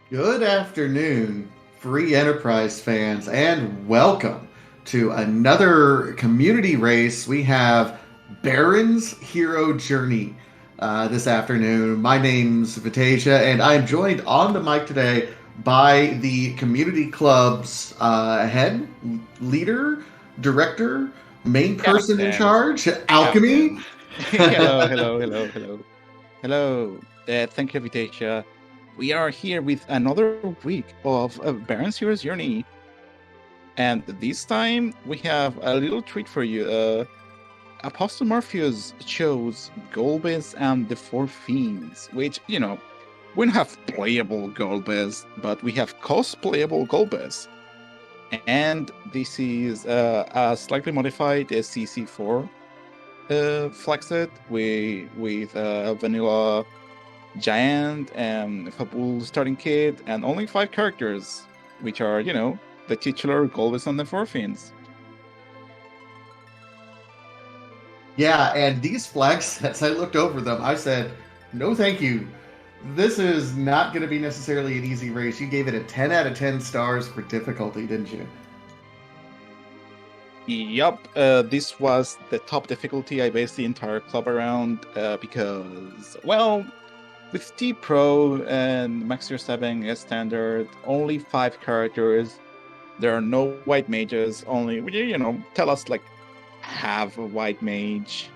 Good afternoon, free enterprise fans, and welcome to another community race. We have Baron's Hero Journey this afternoon. My name's Vitasia, and I'm joined on the mic today by the community club's head, leader, director, main person in Captain, charge, Alchemy. Captain. Hello, hello, hello, hello, hello. Thank you, Vitesia. We are here with another week of Baron's Heroes Journey, and this time we have a little treat for you. Apostle Morpheus chose Golbez and the Four Fiends, which we don't have playable Golbez, but we have cosplayable Golbez. And this is a slightly modified CC4 Flexed with vanilla giant and Fabul starting kit and only 5 characters, which are the titular Golbez and the Four Fiends. Yeah, and these flag sets, I looked over them. I said, no, thank you. This is not going to be necessarily an easy race. You gave it a 10 out of 10 stars for difficulty, didn't you? Yup, this was the top difficulty I based the entire club around because, well, with T Pro and Max Tier 7 as standard, only 5 characters. There are no white mages, only, tell us like have a white mage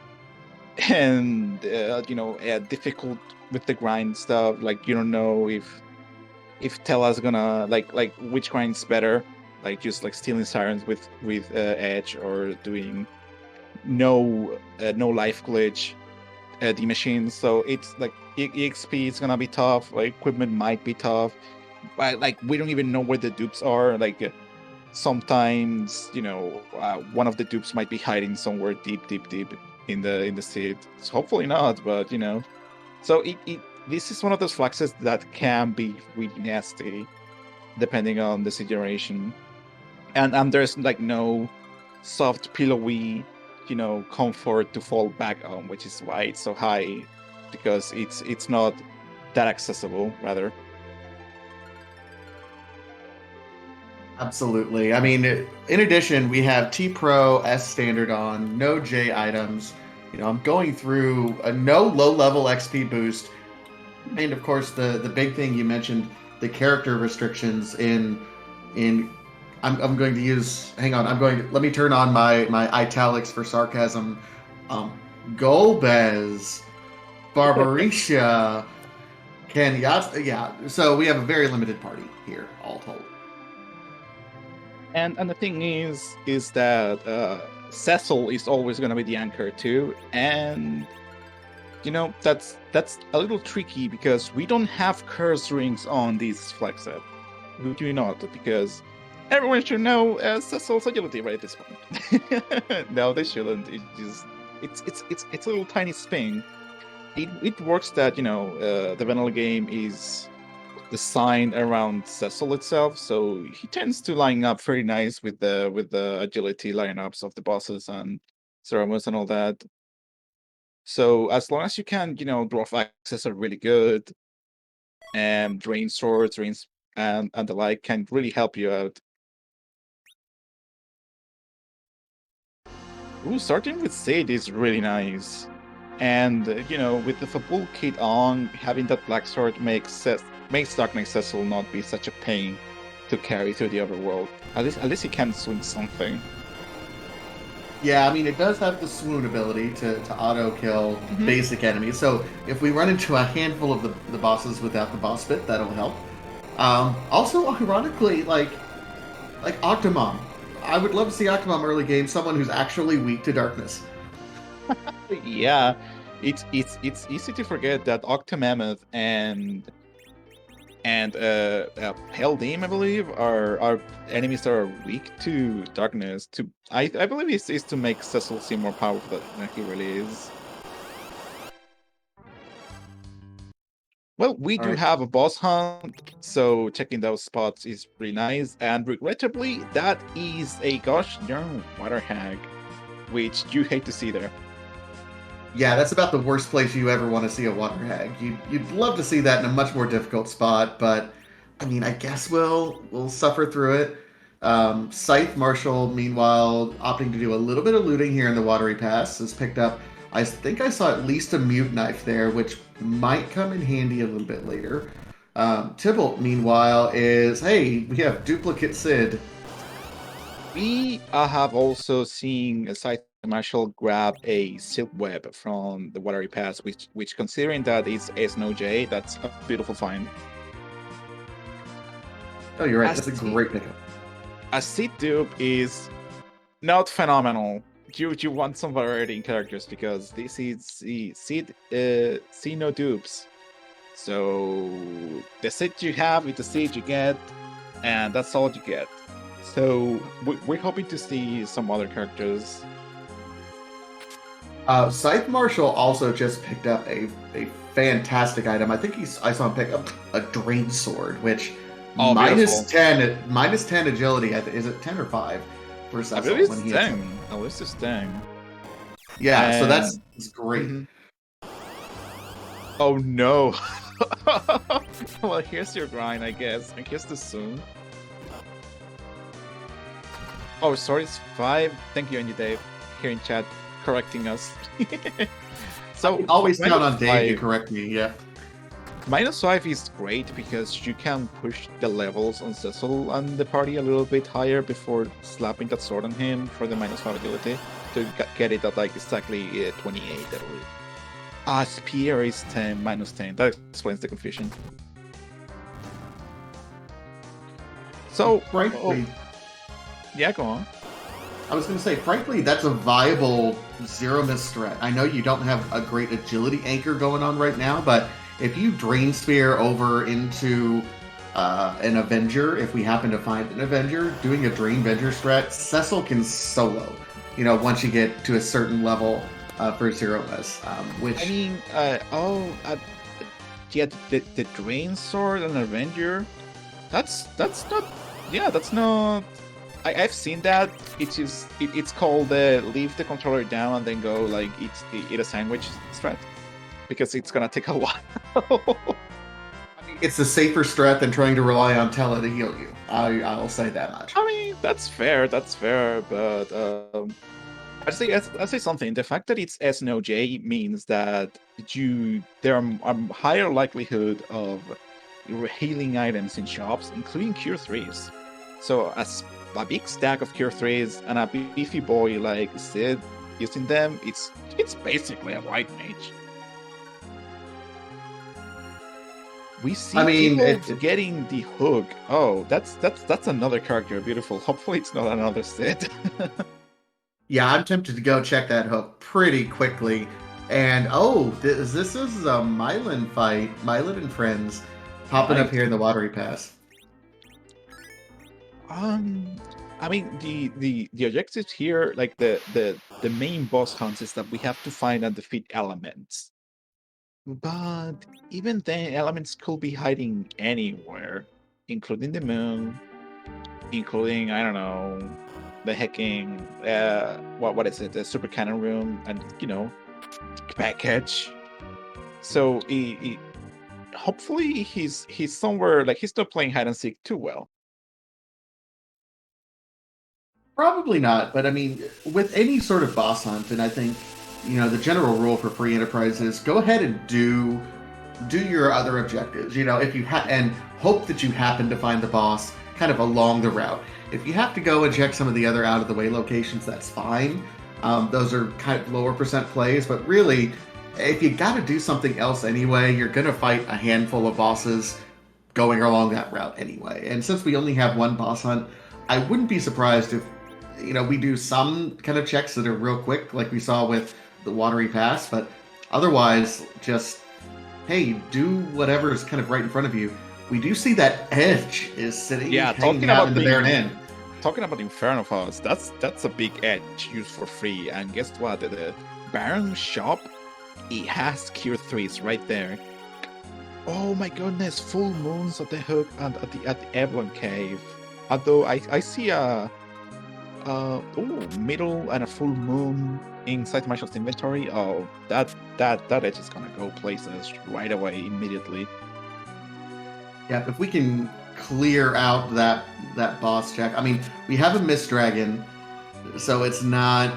and difficult with the grind stuff, like you don't know if Tella's gonna like which grind's better, like just like stealing sirens with edge or doing no life glitch the machines. So it's like exp is gonna be tough, like equipment might be tough, but like we don't even know where the dupes are. Like sometimes one of the dupes might be hiding somewhere deep in the seed. So hopefully not, but so it this is one of those fluxes that can be really nasty depending on the situation. And there's like no soft pillowy comfort to fall back on, which is why it's so high, because it's not that accessible rather. Absolutely. I mean, in addition, we have T Pro S standard on, no J items. I'm going through a no low level XP boost, and of course, the big thing you mentioned, the character restrictions in. I'm going to use. Hang on. Let me turn on my italics for sarcasm. Um, Golbez, Barbarisha, Kenyatta. Yeah. So we have a very limited party here, all told. And the thing is that Cecil is always going to be the anchor too, and that's a little tricky because we don't have curse rings on this flex set. We do not, because everyone should know Cecil's agility right at this point. No, they shouldn't. It's a little tiny spin. It works that the vanilla game is designed around Cecil itself, so he tends to line up very nice with the agility lineups of the bosses and Ceramos and all that. So as long as you can, dwarf access are really good, and drain swords, drains and the like can really help you out. Ooh, starting with Sade is really nice. And with the Fabul kit on, having that black sword makes Dark Knight Cecil not be such a pain to carry through the overworld. At least he can swing something. Yeah, I mean, it does have the swoon ability to auto kill Mm-hmm. basic enemies. So if we run into a handful of the bosses without the boss bit, that'll help. Also, ironically, like Octomom, I would love to see Octomom early game, someone who's actually weak to darkness. Yeah, it's easy to forget that Octomammoth and Heldim, I believe, are enemies that are weak to darkness. I believe it's to make Cecil seem more powerful than he really is. Well, we All do right. have a boss hunt, so checking those spots is pretty nice. And regrettably, that is a gosh darn water hag, which you hate to see there. Yeah, that's about the worst place you ever want to see a water hag. You'd love to see that in a much more difficult spot, but I mean, I guess we'll suffer through it. Scythe Marshall, meanwhile, opting to do a little bit of looting here in the Watery Pass, has picked up. I think I saw at least a mute knife there, which might come in handy a little bit later. Tybalt, meanwhile, is hey, we have duplicate Sid. We have also seen a side Marshall grab a silk web from the Watery Pass, which considering that it's S-No-J, that's a beautiful find. Oh, you're right. As That's a great pickup. A Sid dupe is not phenomenal. You want some variety in characters because this is Sid see no dupes. So the Sid you have is the Sid you get, and that's all you get. So we're hoping to see some other characters. Scythe Marshall also just picked up a fantastic item. I think I saw him pick up a Drain Sword, which Oh, minus beautiful. 10 minus 10 agility. Is it 10 or 5 for I Cecil believe when it's he hits 10. him? At least it's 10. Yeah, so And that's great. mhm. Oh no. Well, here's your grind, I guess. I guess the soon. Oh, sorry, it's 5. Thank you, Andy Dave, here in chat, correcting us. So Always count on Dave to 5. correct me. Yeah. -5 is great because you can push the levels on Cecil and the party a little bit higher before slapping that sword on him for the -5 ability to get it at like exactly 28, I believe. Spear is 10, -10. That explains the confusion. So, Frankly, yeah, go on. I was going to say, frankly, that's a viable zero miss threat. I know you don't have a great agility anchor going on right now, but if you Drain Spear over into an Avenger, if we happen to find an Avenger, doing a Drain Avenger strat, Cecil can solo, once you get to a certain level for zero miss, which... I mean, yeah, the Drain Sword and Avenger, that's not, yeah, that's not... I've seen that. It's called leave the controller down and then go like eat a sandwich strat because it's gonna take a while. It's a safer strat than trying to rely on Tele to heal you. I'll say that much. I mean, that's fair, but I say something. The fact that it's S-No-J means that there are a higher likelihood of healing items in shops, including Cure 3s. So as a big stack of Cure 3s and a beefy boy like Sid using them, it's basically a white mage. We see people getting the hook. Oh, that's another character. Beautiful. Hopefully it's not another Sid. Yeah, I'm tempted to go check that hook pretty quickly. And this is a Mylan fight. Mylan and friends popping up here in the Watery Pass. I mean the objectives here, like the main boss hunts, is that we have to find and defeat elements. But even then, elements could be hiding anywhere, including the moon, including, I don't know, the hacking, what is it, the super cannon room, and package. So hopefully he's somewhere, like he's not playing hide and seek too well. Probably not, but I mean, with any sort of boss hunt, and I think the general rule for free enterprise is go ahead and do your other objectives. If you and hope that you happen to find the boss kind of along the route. If you have to go and check some of the other out of the way locations, that's fine. Those are kind of lower percent plays, but really, if you got to do something else anyway, you're gonna fight a handful of bosses going along that route anyway. And since we only have one boss hunt, I wouldn't be surprised if we do some kind of checks that are real quick, like we saw with the Watery Pass, but otherwise, just, hey, do whatever is kind of right in front of you. We do see that Edge is sitting hanging out in the Baron Inn. Talking about Inferno Falls, that's a big Edge used for free, and guess what? The Baron shop, it has Cure 3s right there. Oh my goodness, full moons at the hook and at the Evelyn Cave. Although I see a middle and a full moon inside Marshall's inventory. Oh, that edge is gonna go places right away, immediately. Yeah, if we can clear out that boss check. I mean, we have a Mist Dragon, so it's not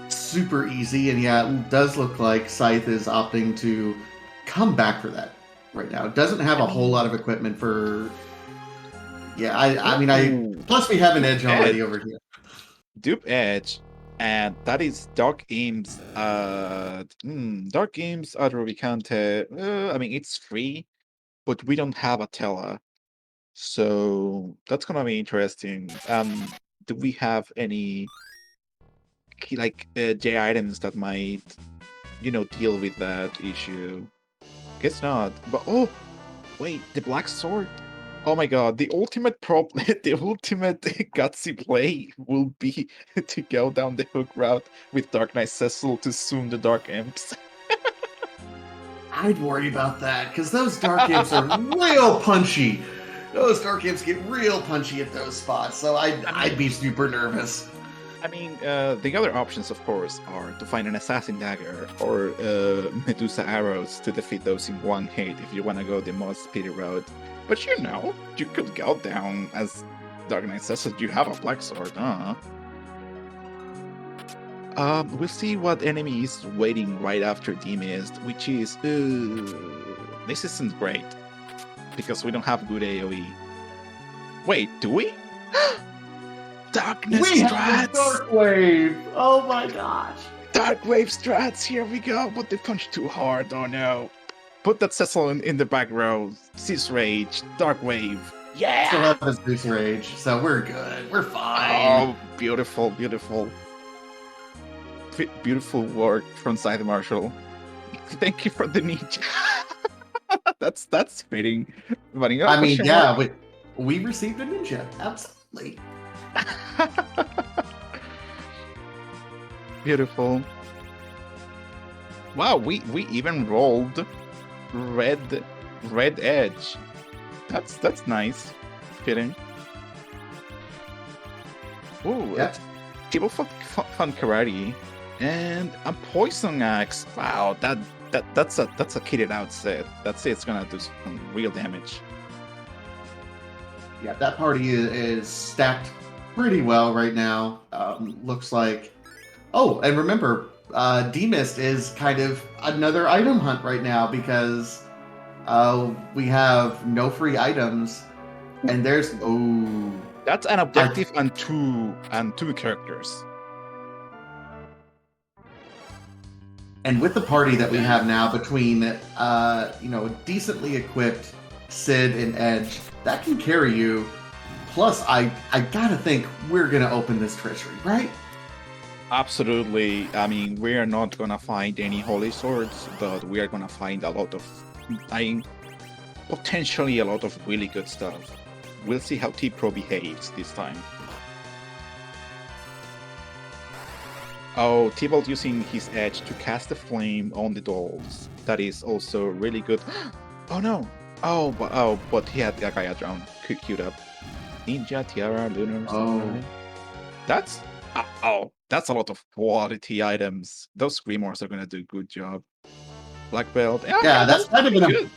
super easy. And yeah, it does look like Scythe is opting to come back for that right now. It doesn't have a whole lot of equipment for. Yeah, I mean, Ooh. plus we have an edge already over here. Dupe Edge, and that is Dark Games. Dark Games Adrobicante. I mean, it's free, but we don't have a Tela, so that's gonna be interesting. Do we have any J items that might, deal with that issue? Guess not. But oh, wait, the Black Sword. Oh my god, the ultimate the ultimate gutsy play will be to go down the hook route with Dark Knight Cecil to zoom the Dark Imps. I'd worry about that, because those Dark Imps are real punchy. Those Dark Imps get real punchy at those spots, so I'd be super nervous. I mean, the other options, of course, are to find an Assassin Dagger or Medusa Arrows to defeat those in one hit if you want to go the most speedy route. But you could go down as Dark Knight Cecil. You have a Black Sword, we'll see what enemy is waiting right after D-Mist, which is... this isn't great, because we don't have good AoE. Wait, do we? Darkness we strats! Have Dark Wave! Oh my gosh! Dark Wave strats, here we go, but they punched too hard, oh no. Put that Cecil in the back row. Cease Rage, Dark Wave. Yeah! Still have a Zeus Rage, so we're good. We're fine. Oh, beautiful, beautiful. Beautiful work from Scythe Marshall. Thank you for the ninja. that's fitting. I mean, yeah, we received a ninja. Absolutely. Beautiful. Wow, we even rolled red edge. That's nice. Fitting. Ooh, yeah. Table fun karate and a poison axe. Wow, that's a kitted out set. That's it. It's gonna do some real damage. Yeah, that party is stacked pretty well right now. Looks like. Oh, and remember, D-Mist is kind of another item hunt right now, because we have no free items, and there's that's an objective and two characters. And with the party that we have now between decently equipped Sid and Edge, that can carry you. Plus, I gotta think we're gonna open this treasury, right? Absolutely. I mean, we are not gonna find any holy swords, but we are gonna find potentially a lot of really good stuff. We'll see how T-Pro behaves this time. Oh, T-Bolt using his edge to cast a flame on the dolls. That is also really good. Oh no! But he had Gaia Drown queued up. Ninja, Tiara, Lunar. That's a lot of quality items. Those Grimoires are gonna do a good job. Black Belt. Yeah, that's kind of good.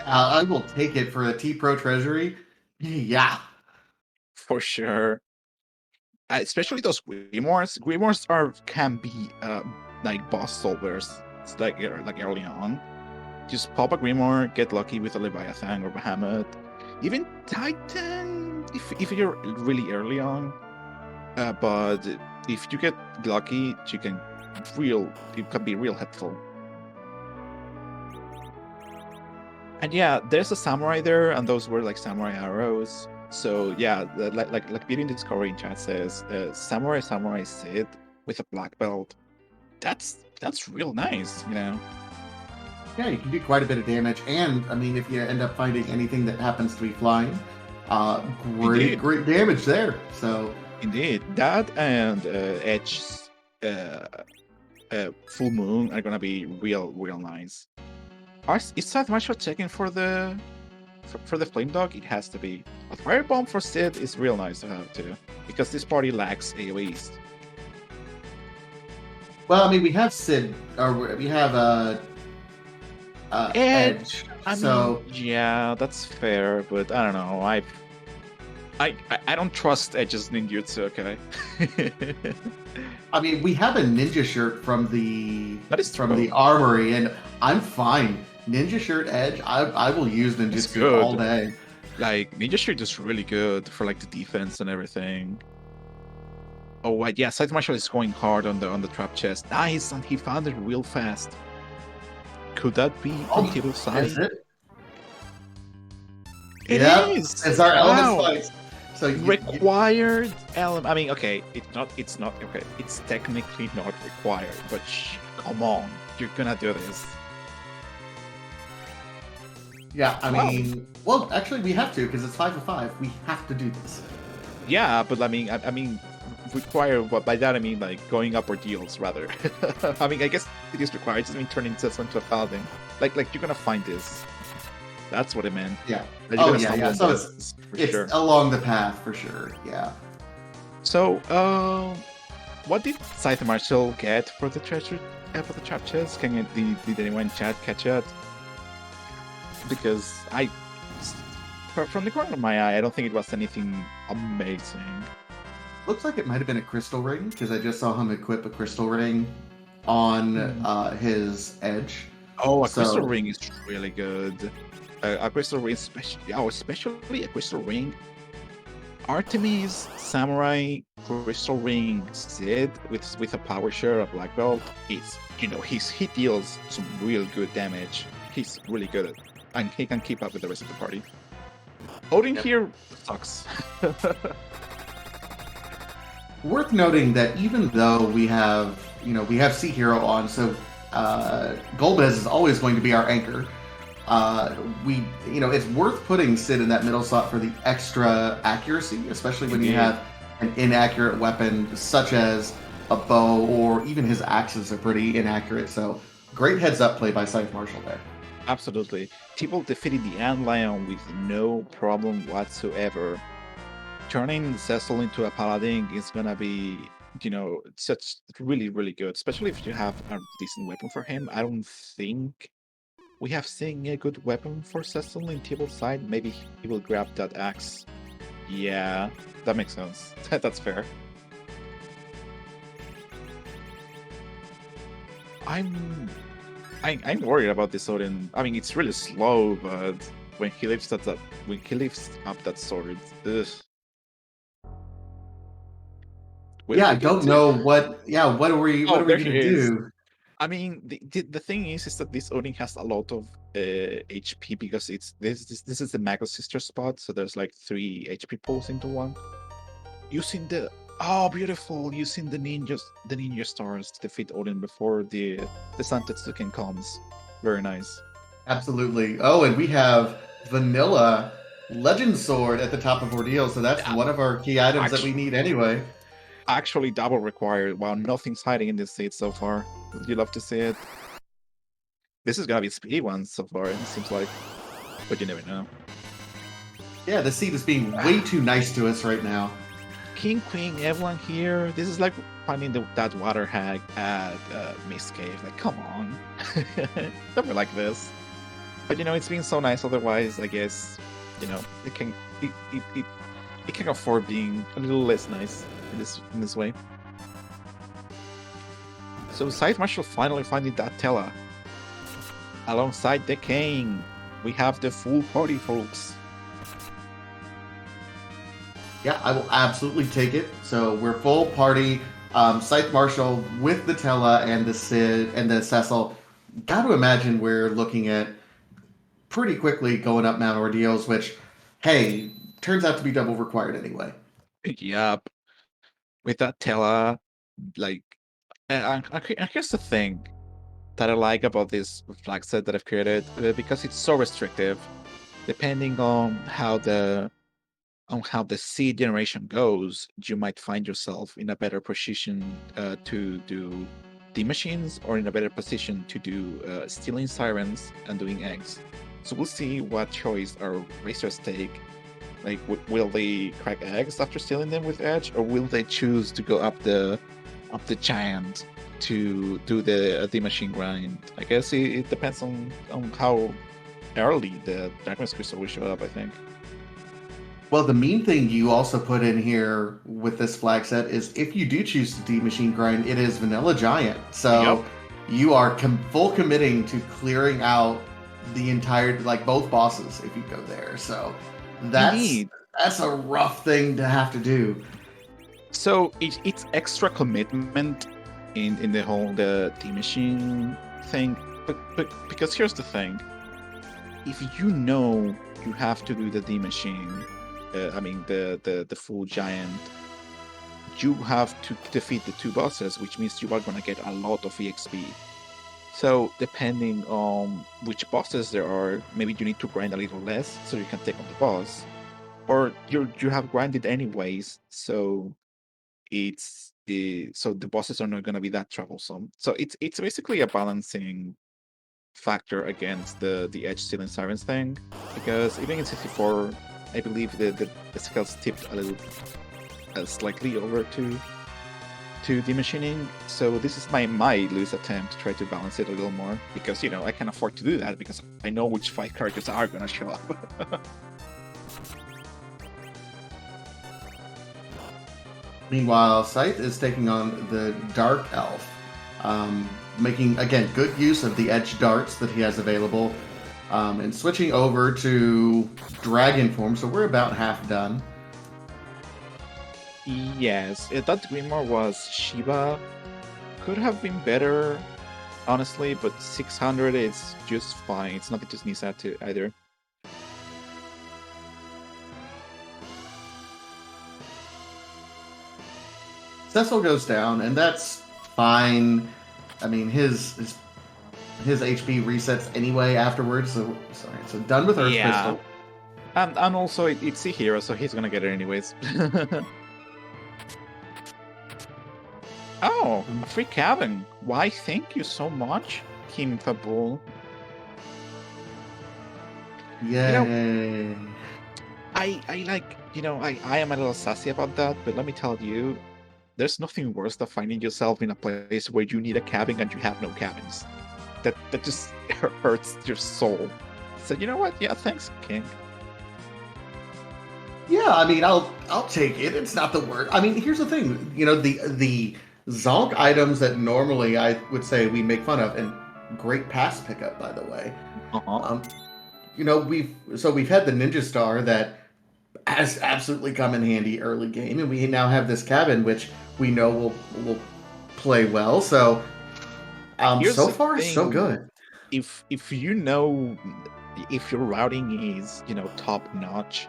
I will take it for a T-Pro treasury. Yeah. For sure. Especially those Grimoires. Grimoires can be like boss solvers. It's like early on. Just pop a Grimoire, get lucky with a Leviathan or Bahamut. Even Titan, if you're really early on. But if you get lucky, it can be real helpful. And yeah, there's a samurai there, and those were like samurai arrows. So yeah, like Beauty in Discovery in chat says, samurai Sid with a black belt. That's real nice, Yeah, you can do quite a bit of damage, and I mean, if you end up finding anything that happens to be flying, great damage there. So indeed, that and Edge's Full Moon are gonna be real nice. Is Scythe Marshall checking for the Flame Dog? It has to be. A Firebomb for Sid is real nice to have too, because this party lacks AoEs. Well, I mean, we have Sid, or we have Edge. Yeah, that's fair, but I don't know. I don't trust Edge's ninjutsu. Okay. I mean, we have a ninja shirt That is from the true. armory, and I'm fine. Ninja shirt Edge, I will use It's ninjutsu all good. day. Like Ninja Shield is really good for like the defense and everything. Oh right, yeah, Side Marshal is going hard on the trap chest. Nice, and he found it real fast. Could that be from Oh, table is side? it? It Yep, is! it's our element Wow! spikes. So Required element. I mean, okay, it's not okay. It's technically not required, but come on, you're gonna do this. yeah, I Wow. mean, well, actually, we have to because it's 5-5. We have to do this. Yeah, but I mean, require. What by that I mean like going up ordeals rather. I mean, I guess it is required. It doesn't mean turning this into a paladin. Like you're gonna find this. That's what it meant. Yeah. That you're Oh gonna yeah, stumble yeah. on So this for it's sure. along the path for sure. Yeah. So, what did Scythe Marshal get for the treasure? For the trap chest? Did anyone in chat catch it? Because from the corner of my eye, I don't think it was anything amazing. Looks like it might have been a crystal ring because I just saw him equip a crystal ring on his edge. Oh, a So crystal ring is really good. A crystal ring, especially a crystal ring. Artemis Samurai Crystal Ring Sid with a power share of Black Belt is he deals some real good damage. He's really good at, and he can keep up with the rest of the party. Odin Yep. here sucks. worth noting that even though we have Sea Hero on, so Golbez is always going to be our anchor. It's worth putting Sid in that middle slot for the extra accuracy, especially when you have an inaccurate weapon such as a bow, or even his axes are pretty inaccurate. So great heads up play by Scythe Marshal there. Absolutely. People defeated the Ant Lion with no problem whatsoever. Turning Cecil into a paladin is gonna be, such really, really good, especially if you have a decent weapon for him. I don't think we have seen a good weapon for Cecil in table side. Maybe he will grab that axe. Yeah, that makes sense. That's fair. I'm worried about this Odin. I mean, it's really slow, but when he lifts up that sword, ugh. Will Yeah, he I get don't to? know what. Yeah, what are we? What Oh, are we there he gonna is. do? I mean, the thing is that this Odin has a lot of HP because this is the Mago Sister spot, so there's like 3 HP pulls into one. Using the beautiful, using the ninja stars to defeat Odin before the Santetsuken comes. Very nice. Absolutely. Oh, and we have Vanilla Legend Sword at the top of Ordeal, so that's Yeah, one of our key items that we need anyway. actually double required. Wow, nothing's hiding in this seat so far. Would you love to see it? This is gonna be a speedy one so far, it seems like. But you never know. Yeah, the seat is being way too nice to us right now. King, Queen, everyone here. This is like finding that water hag at Mist Cave. Like, come on. Don't be like this. But it's been so nice otherwise, I guess, it can afford being a little less nice in this way. So Scythe Marshal finally finding that Tella. Alongside the king, we have the full party, folks. Yeah, I will absolutely take it. So we're full party. Scythe Marshal with the Tella and the Sid and the Cecil. Got to imagine we're looking at pretty quickly going up Mount Ordeals, which, hey, turns out to be double required anyway. Yup. With that Tella, like, and here's the thing that I like about this flag set that I've created, because it's so restrictive. Depending on how the seed generation goes, you might find yourself in a better position to do the machines, or in a better position to do stealing sirens and doing eggs. So we'll see what choice our racers take. Like, will they crack eggs after stealing them with edge, or will they choose to go up the giant to do the machine grind? I guess it depends on how early the Dragon's Crystal will show up, I think. Well, the mean thing you also put in here with this flag set is if you do choose to D-Machine grind, it is Vanilla Giant. Yep. So you are full committing to clearing out the entire, like both bosses if you go there. So that's Indeed. that's a rough thing to have to do. So it's extra commitment in the whole the machine thing. But because here's the thing: if you know you have to do the D machine, I mean the full giant, you have to defeat the two bosses, which means you are gonna get a lot of EXP. So depending on which bosses there are, maybe you need to grind a little less so you can take on the boss, or you have grinded anyways, so so the bosses are not going to be that troublesome. So it's basically a balancing factor against the edge stealing sirens thing, because even in 64, I believe the scales tipped a little slightly over to the machining. So this is my loose attempt to try to balance it a little more, because I can afford to do that because I know which 5 characters are going to show up. Meanwhile, Scythe is taking on the Dark Elf, making, again, good use of the edge darts that he has available, and switching over to Dragon form, so we're about half done. Yes, that Grimoire was Shiba. Could have been better, honestly, but 600 is just fine. It's nothing to sneeze at either. Cecil goes down, and that's fine. I mean, his HP resets anyway afterwards. So sorry. So done with Earth Yeah, Pistol. and also it's a hero, so he's gonna get it anyways. Oh, a free cabin. Why, thank you so much, Kim Fabul. Yay! I like, I am a little sassy about that, but let me tell you, there's nothing worse than finding yourself in a place where you need a cabin and you have no cabins. That just hurts your soul. So you know what? Yeah, thanks, King. Yeah, I mean, I'll take it. It's not the word. I mean, here's the thing. The Zonk items that normally I would say we make fun of, and great pass pickup, by the way. Uh-huh. We've had the Ninja Star that has absolutely come in handy early game, and we now have this cabin which we know will play well. So Here's so the far so thing: good. if if your routing is top notch,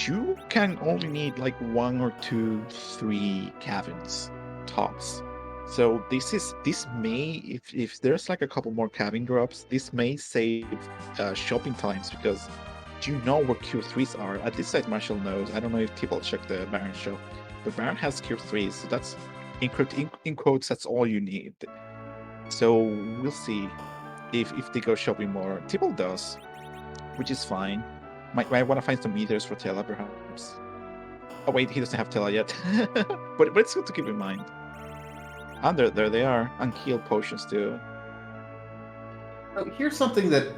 you can only need like 1 or 2, 3 cabins tops. So this may, if there's like a couple more cabin drops, this may save shopping times, because you know where Q3s are. At least Side Marshall knows. I don't know if people check the Baron show, but Baron has Q3s, so that's in quotes, that's all you need. So we'll see if they go shopping more. Tibble does, which is fine. Might want to find some meters for Tela, perhaps. Oh wait, he doesn't have Tela yet. but it's good to keep in mind. And there they are. And heal potions too. So here's something that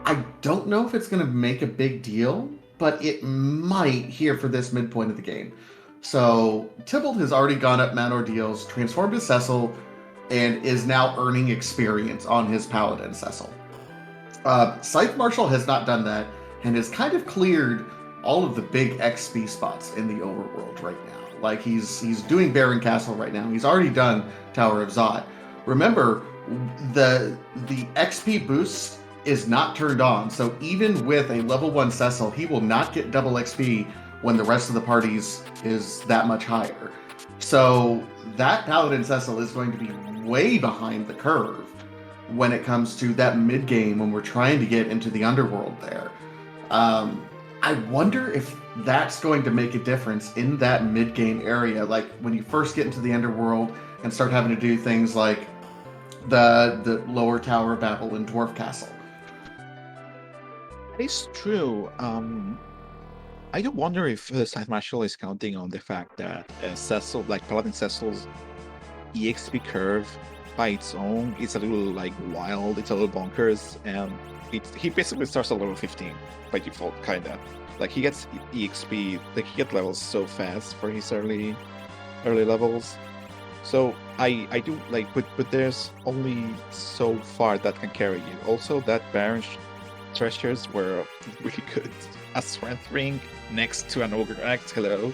I don't know if it's going to make a big deal, but it might here for this midpoint of the game. So Tybalt has already gone up Mount Ordeals, transformed to Cecil, and is now earning experience on his Paladin Cecil. Scythe Marshal has not done that and has kind of cleared all of the big XP spots in the overworld right now. Like he's doing Baron Castle right now. He's already done Tower of Zod. Remember, the XP boost is not turned on, so even with a level 1 Cecil, he will not get double XP when the rest of the parties is that much higher. So that Paladin Cecil is going to be way behind the curve when it comes to that mid game when we're trying to get into the underworld there. I wonder if that's going to make a difference in that mid game area, like when you first get into the underworld and start having to do things like the lower Tower of Babel and Dwarf Castle. That is true. I do wonder if Scythe Marshal is counting on the fact that Cecil, like Paladin Cecil's EXP curve by its own, it's a little like wild, it's a little bonkers, and he basically starts at level 15 by default, kinda. Like he gets EXP, like he gets levels so fast for his early levels. So I do like, but there's only so far that can carry you. Also, that Baron treasures were really good. A strength ring next to an ogre axe. Hello.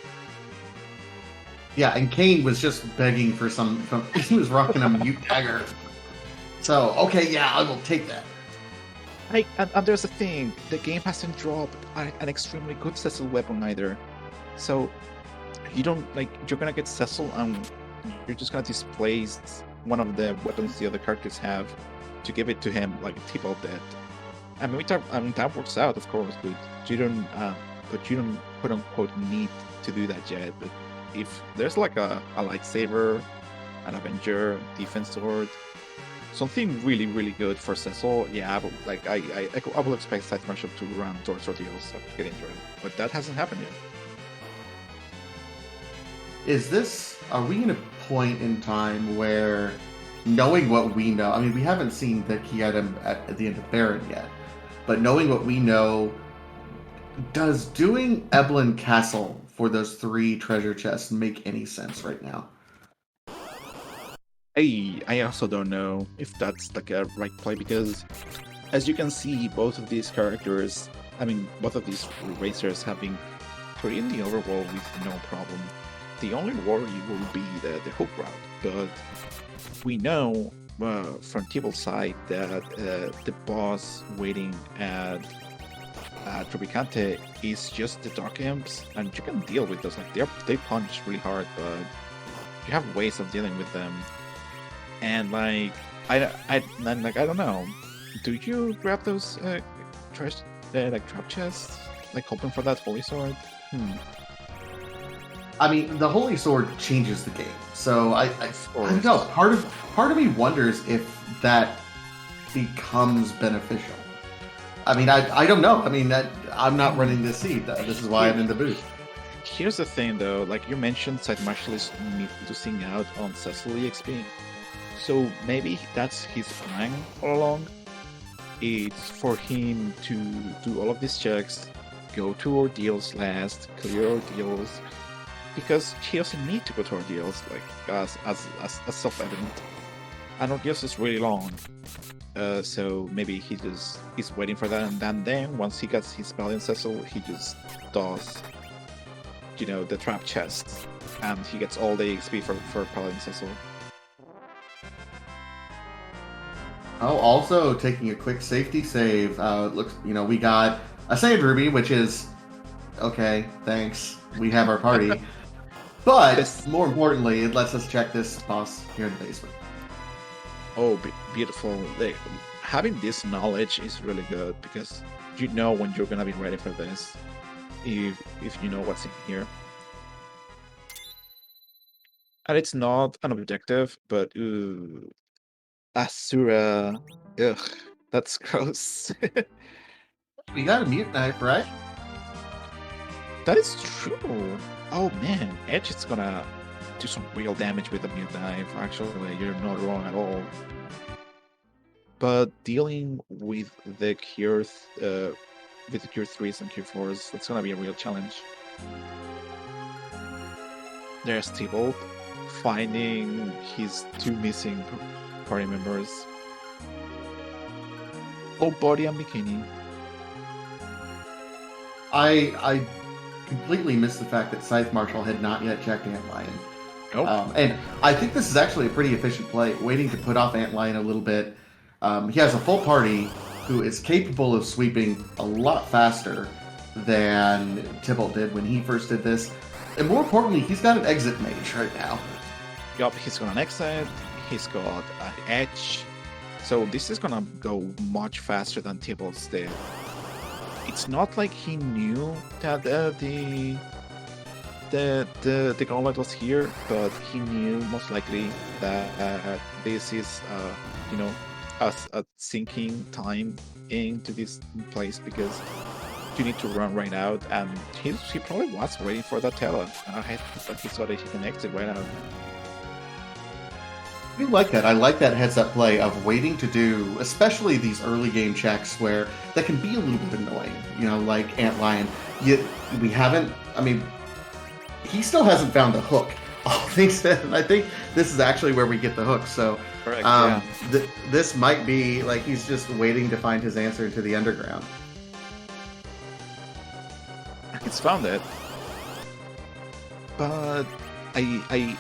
Yeah, and Kane was just begging for some. He was rocking a mute dagger. So okay, yeah, I will take that. And there's a thing. The game hasn't dropped an extremely good Cecil weapon either. So you don't like you're gonna get Cecil and you're just gonna displace one of the weapons the other characters have to give it to him like T-Ball did. I mean, that works out, of course, but you don't quote unquote need to do that yet. But if there's like a lightsaber, an Avenger, defense sword, something really really good for Cecil, yeah, I will expect Scythe Marshal to run towards Ordeals of getting through, but that hasn't happened yet. Are we in a point in time where, knowing what we know, I mean, we haven't seen the key item at the end of Baron yet, but knowing what we know, does doing Eblin Castle for those 3 treasure chests make any sense right now? I also don't know if that's like a right play, because as you can see, both of these characters, I mean, both of these racers have been pretty in the overworld with no problem. The only worry will be the hook route, but we know from T-Ball's side that the boss waiting at Tropicante is just the Dark Imps, and you can deal with those. Like they punch really hard, but you have ways of dealing with them. And like I don't know. Do you grab those like trap chests, like hoping for that holy sword? I mean, the Holy Sword changes the game, so I don't know. Part of me wonders if that becomes beneficial. I mean, I don't know. I mean, I'm not running this seed. This is why I'm in the booth. Here's the thing, though. Like you mentioned, Scythe Marshal is losing out on Cecil EXP, so maybe that's his plan all along. It's for him to do all of these checks, go to Ordeals last, clear Ordeals, because he doesn't need to go to Ordeals, like as self-evident. And Ordeals is really long, so maybe he's waiting for that, and then once he gets his spell in Cecil, he just does, the trap chest, and he gets all the XP for Paladin Cecil. Oh, also taking a quick safety save. Looks, we got a Sand Ruby, which is okay. Thanks. We have our party. But more importantly, it lets us check this boss here in the basement. Oh, beautiful. Having this knowledge is really good, because you know when you're gonna be ready for this, if you know what's in here. And it's not an objective, but Asura, ugh, that's gross. We got a mute knife, right? That is true. Oh man, Edge is gonna do some real damage with the mute knife. Actually, you're not wrong at all. But dealing with the cure, with the cure 3s and cure 4s, that's gonna be a real challenge. There's T-Bolt finding his 2 missing party members. Full body and bikini. I completely missed the fact that Scythe Marshal had not yet checked Antlion. Nope. And I think this is actually a pretty efficient play, waiting to put off Antlion a little bit. He has a full party who is capable of sweeping a lot faster than Tybalt did when he first did this. And more importantly, he's got an exit mage right now. Yup, he's got an exit, he's got an edge. So this is gonna go much faster than Tybalt's did. It's not like he knew that the Golbez was here, but he knew most likely that this is a sinking time into this place, because you need to run right out, and he probably was waiting for that talent, and I thought he saw that he can exit right out. I like that. I like that heads up play of waiting to do, especially these early game checks where that can be a little bit annoying. You know, like Antlion. We haven't. I mean, he still hasn't found the hook. All things said, and I think this is actually where we get the hook. So, Correct, yeah. this might be like he's just waiting to find his answer to the underground. It's found it. But I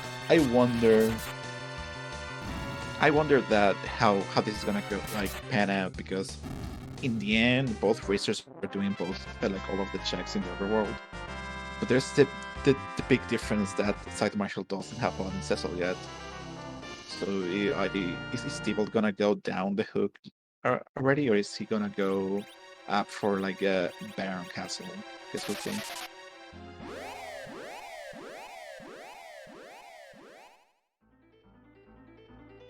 wonder that how this is gonna go like pan out, because in the end both racers are doing both like all of the checks in the overworld. But there's the big difference that Side Marshal doesn't have on Cecil yet. So is Steve gonna go down the hook already, or is he gonna go up for like a Baron Castle? Guess we'll see.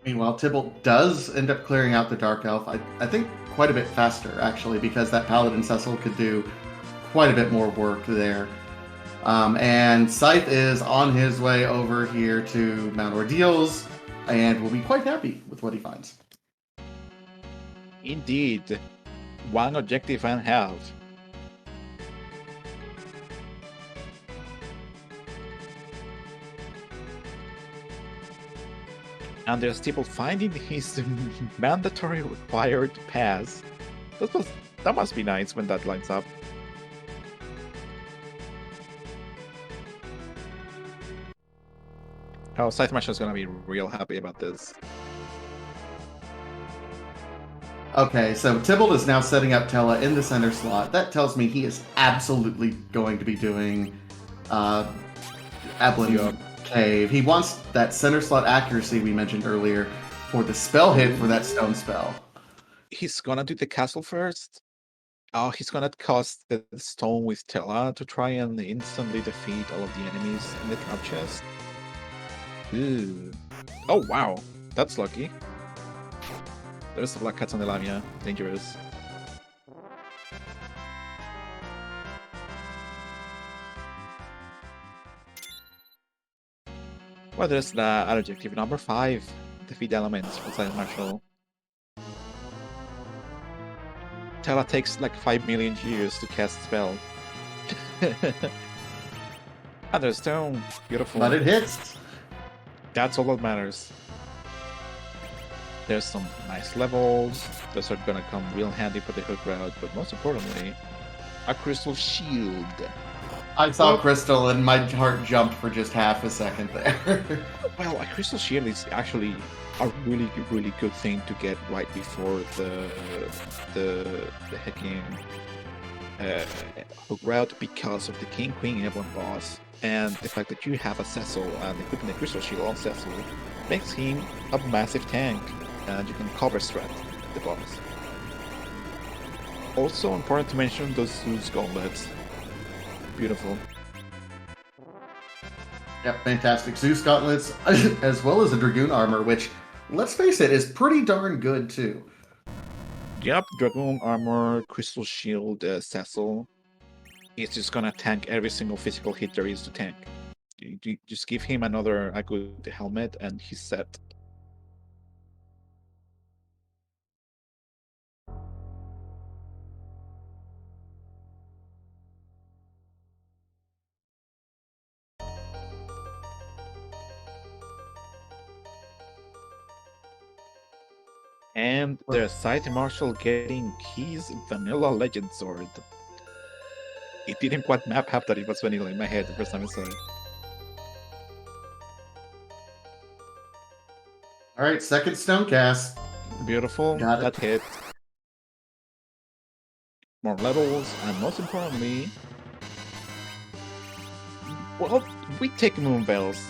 Meanwhile, Tybalt does end up clearing out the Dark Elf. I think quite a bit faster actually, because that Paladin Cecil could do quite a bit more work there. And Scythe is on his way over here to Mount Ordeals and will be quite happy with what he finds. Indeed, one objective and a half. And there's people finding his mandatory required pass. That must be nice when that lines up. Oh, Scythe Marshal is gonna be real happy about this. Okay, so Tybalt is now setting up Tella in the center slot. That tells me he is absolutely going to be doing Ablin Cave. He wants that center slot accuracy we mentioned earlier for the spell hit for that stone spell. He's gonna do the castle first. Oh, he's gonna cast the stone with Tella to try and instantly defeat all of the enemies in the trap chest. Ooh. Oh wow, that's lucky. There's the Black Cats on the Lamia. Dangerous. Well, there's the objective number 5. Defeat elements for Side Marshal. Tella takes like 5 million years to cast spell. And there's stone. Beautiful. But it hits. That's all that matters. There's some nice levels. Those are gonna come real handy for the hook route, but most importantly, a crystal shield. I saw Crystal and my heart jumped for just half a second there. Well, a crystal shield is actually a really good thing to get right before the hacking hook route, because of the King Queen Ebon boss, and the fact that you have a Cecil and equipping the crystal shield on Cecil makes him a massive tank, and you can cover strat the boss. Also important to mention those Zeus gauntlets. Beautiful. Yep, fantastic. Zeus gauntlets, as well as a Dragoon armor, which, let's face it, is pretty darn good too. Yep, Dragoon armor, crystal shield, Cecil. It's just gonna tank every single physical hit there is to tank. You just give him a good helmet and he's set. And the Scythe Marshal getting his vanilla legend sword. It didn't quite map up that it was vanilla in my head the first time I saw it. All right, second stone cast. Beautiful. That hit. More levels, and most importantly, well, we take Moonveils.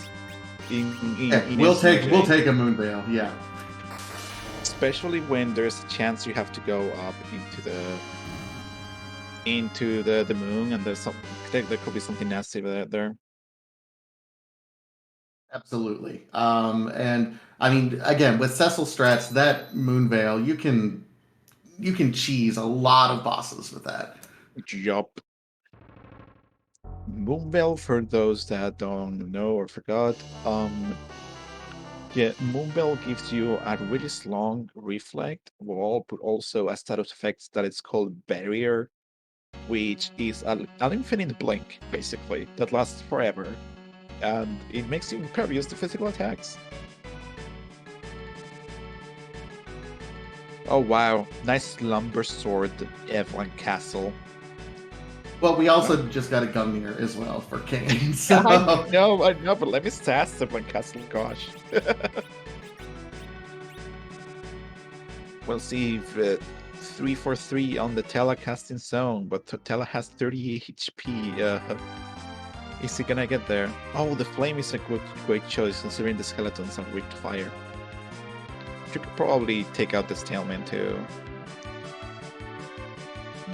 We'll take a Moonveil, yeah. Especially when there's a chance you have to go up into the moon, and there could be something nasty there. Absolutely. And I mean, again, with Cecil strats, that Moonveil, you can cheese a lot of bosses with that. Yup. Moonveil, for those that don't know or forgot, Yeah, Moonbell gives you a really strong reflect wall, but also a status effect that is called Barrier, which is an infinite blink, basically, that lasts forever. And it makes you impervious to physical attacks. Oh wow, nice lumber sword, Evelyn Castle. Well, we also just got a Gungnir as well for Kane. I So I know, but let me sass Evelyn Castle, gosh. We'll see if 343 on the telecasting zone, but Tela has 38 HP. Is he gonna get there? Oh, the flame is a great choice considering the skeletons are weak to fire. You could probably take out the Stalemate too.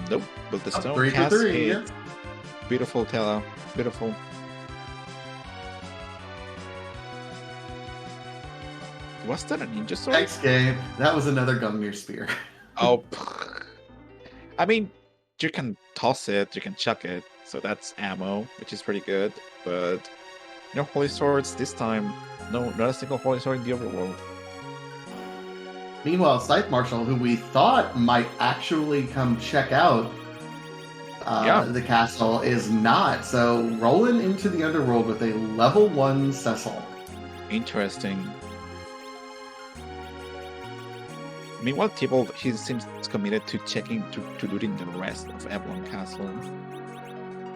Nope, but the stone 3 for cast 3. hit. Yeah. Beautiful, Tela. Beautiful. Was that a ninja sword? Next game, that was another Gungnir spear. Oh, I mean, you can toss it, you can chuck it, so that's ammo, which is pretty good. But no holy swords this time. No, not a single holy sword in the overworld. Meanwhile, Scythe Marshal, who we thought might actually come check out Yeah. the castle, is not. So rolling into the underworld with a level 1 Cecil. Interesting. Meanwhile, Tybalt, he seems committed to checking to looting the rest of Avalon Castle.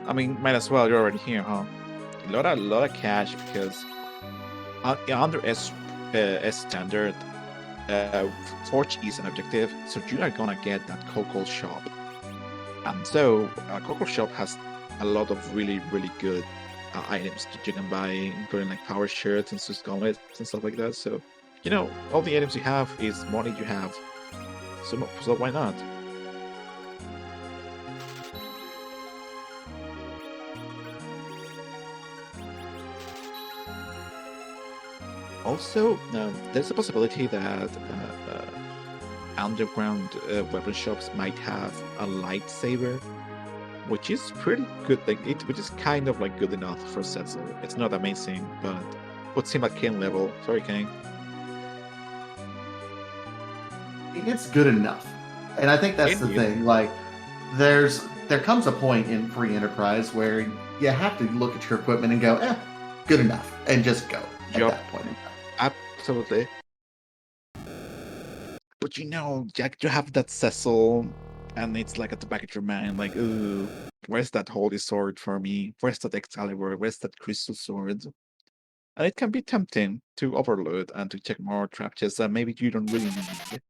I mean, might as well. You're already here, huh? A lot of cash because under S standard, Forge is an objective, so you are gonna get that Coco shop. And so, Coco shop has a lot of really good items that you can buy, including like power shirts and gauntlets and stuff like that. So, you know, all the items you have is money you have. So why not? Also, there's a possibility that underground weapon shops might have a lightsaber, which is pretty good. Which is kind of like good enough for Setzel. It's not amazing, but puts him at Kane level. Sorry, Kane. It's good enough. And I think that's the thing. Like, there comes a point in free enterprise where you have to look at your equipment and go, good enough, and just go at that point in time. Absolutely. But you know, Jack, you have that Cecil, and it's like at the back of your mind, like, ooh, where's that holy sword for me? Where's that Excalibur? Where's that crystal sword? And it can be tempting to overload and to check more trap chests that maybe you don't really need.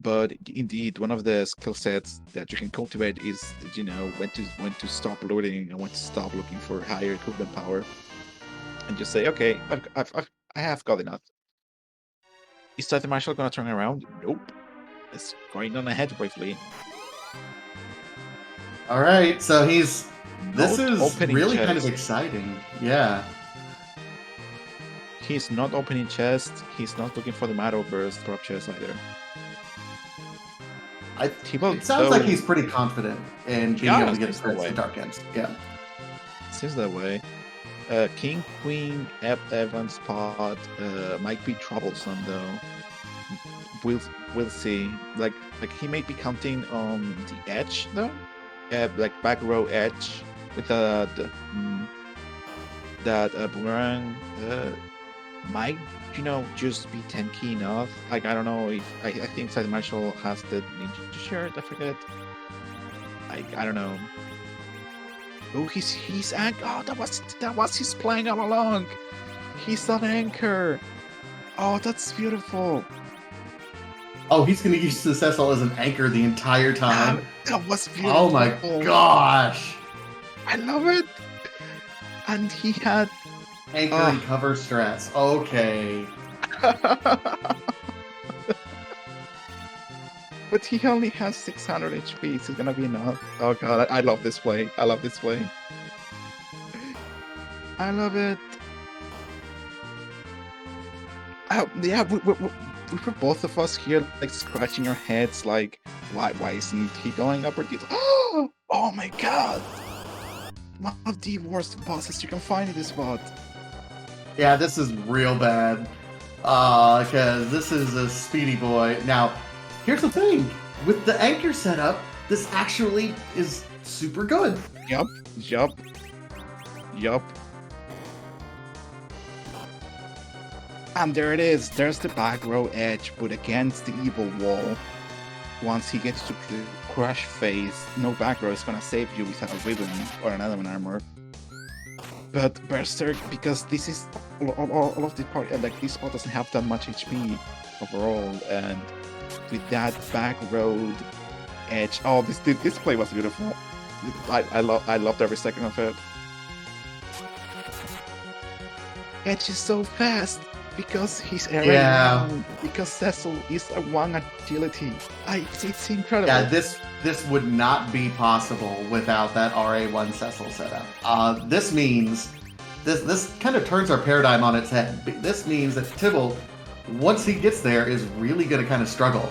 But indeed, one of the skill sets that you can cultivate is, you know, when to stop looting and when to stop looking for higher equipment power, and just say, okay, I have got enough. Is Scythe Marshal gonna turn around? Nope. It's going on ahead briefly. All right, so this is really chest. kind of exciting. Yeah. He's not opening chest. He's not looking for the Marrow Burst drop chest either. It sounds like he's pretty confident in being able to get the Dark Ends. Yeah. Seems that way. King, Queen, F7 spot might be troublesome though. We'll see. Like he may be counting on the edge though. Like back row edge with that boomerang might, you know, just be tanky enough. Like I don't know if I think Scythe Marshal has the ninja shirt. I forget. I don't know. Oh, he's anchor. Oh, that was his plan all along. He's an anchor. Oh, that's beautiful. Oh, he's gonna use the Cecil as an anchor the entire time. That was beautiful. Oh my gosh! I love it. And he had anchor and cover strats. Okay. But he only has 600 HP, so it's gonna be enough. Oh god, I love this play. I love this play. I love it. Yeah, we were both of us here, like, scratching our heads, like, why isn't he going up? Oh my god! One of the worst bosses you can find in this spot. Yeah, this is real bad. Because this is a speedy boy. Now, here's the thing. With the anchor setup, this actually is super good. Yup, yup, yup. And there it is. There's the back row edge, but against the evil wall. Once he gets to the crush phase, no back row is gonna save you without a ribbon or another one armor. But Berserk, because this is all of the part, like this spot doesn't have that much HP overall, and with that back road edge, oh, this play was beautiful. I loved every second of it. Edge is so fast because he's area one, because Cecil is a 1 agility. It's incredible. Yeah, this would not be possible without that RA1 Cecil setup. This means this kind of turns our paradigm on its head. This means that Tibble, once he gets there, is really going to kind of struggle.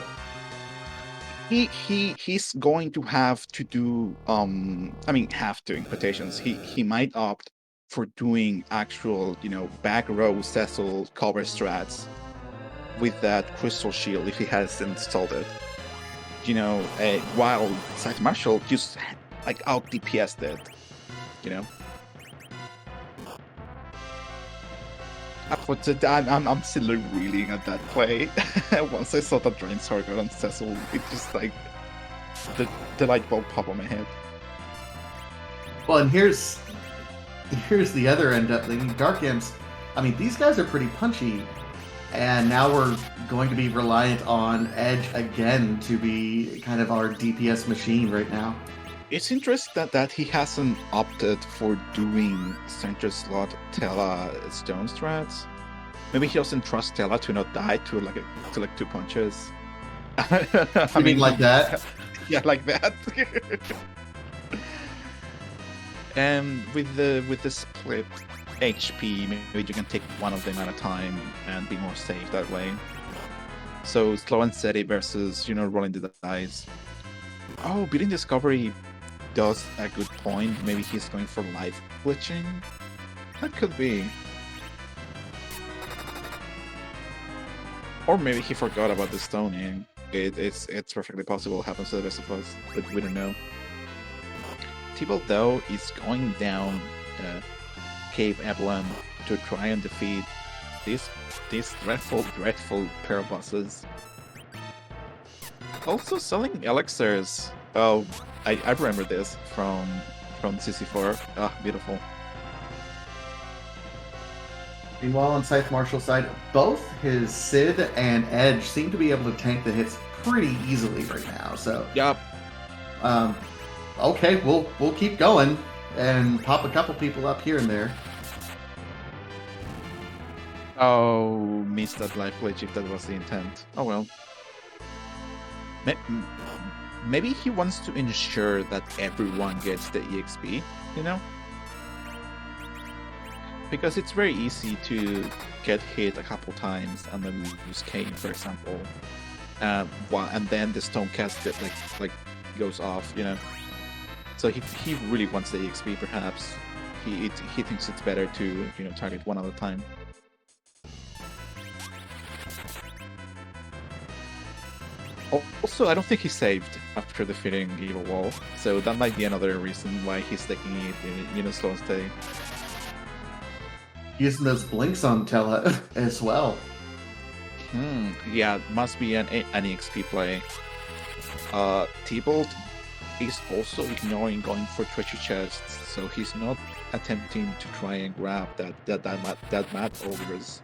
He's going to have to do I mean have to in quotations. He might opt for doing actual, back row Cecil cover strats with that crystal shield if he has installed it. While Side Marshal just like out DPS'd it, I'm still reeling at that play. Once I saw that Drain Target on Cecil, it just like the light bulb pop on my head. Well, and here's the other end of the Dark Imps. I mean, these guys are pretty punchy, and now we're going to be reliant on Edge again to be kind of our DPS machine right now. It's interesting that he hasn't opted for doing center slot Tela stone strats. Maybe he doesn't trust Tela to not die to 2 punches. I mean, like that? Yeah, like that. And with the split HP, maybe you can take one of them at a time and be more safe that way. So slow and steady versus rolling the dice. Oh, beating Discovery does a good point. Maybe he's going for life glitching. That could be. Or maybe he forgot about the stoning. It's perfectly possible. It happens to the best of us, but we don't know. Tibble though is going down Cave Evelyn to try and defeat this dreadful pair of bosses. Also selling elixirs. Oh, I remember this from CC4. Ah, beautiful. Meanwhile, on Scythe Marshall's side, both his Sid and Edge seem to be able to tank the hits pretty easily right now. So, yup. Okay, we'll keep going and pop a couple people up here and there. Oh, missed that life glitch if that was the intent. Oh well. Maybe he wants to ensure that everyone gets the EXP, Because it's very easy to get hit a couple times and then lose Kane, for example. And then the stone cast like goes off, So he really wants the EXP, perhaps. He thinks it's better to target one at a time. Also, I don't think he saved after defeating Evil Wall, so that might be another reason why he's taking it, slow and steady. Using those blinks on Tela as well. Yeah, must be an EXP play. T-Bolt is also ignoring going for treasure chests, so he's not attempting to try and grab that Mad Ogre's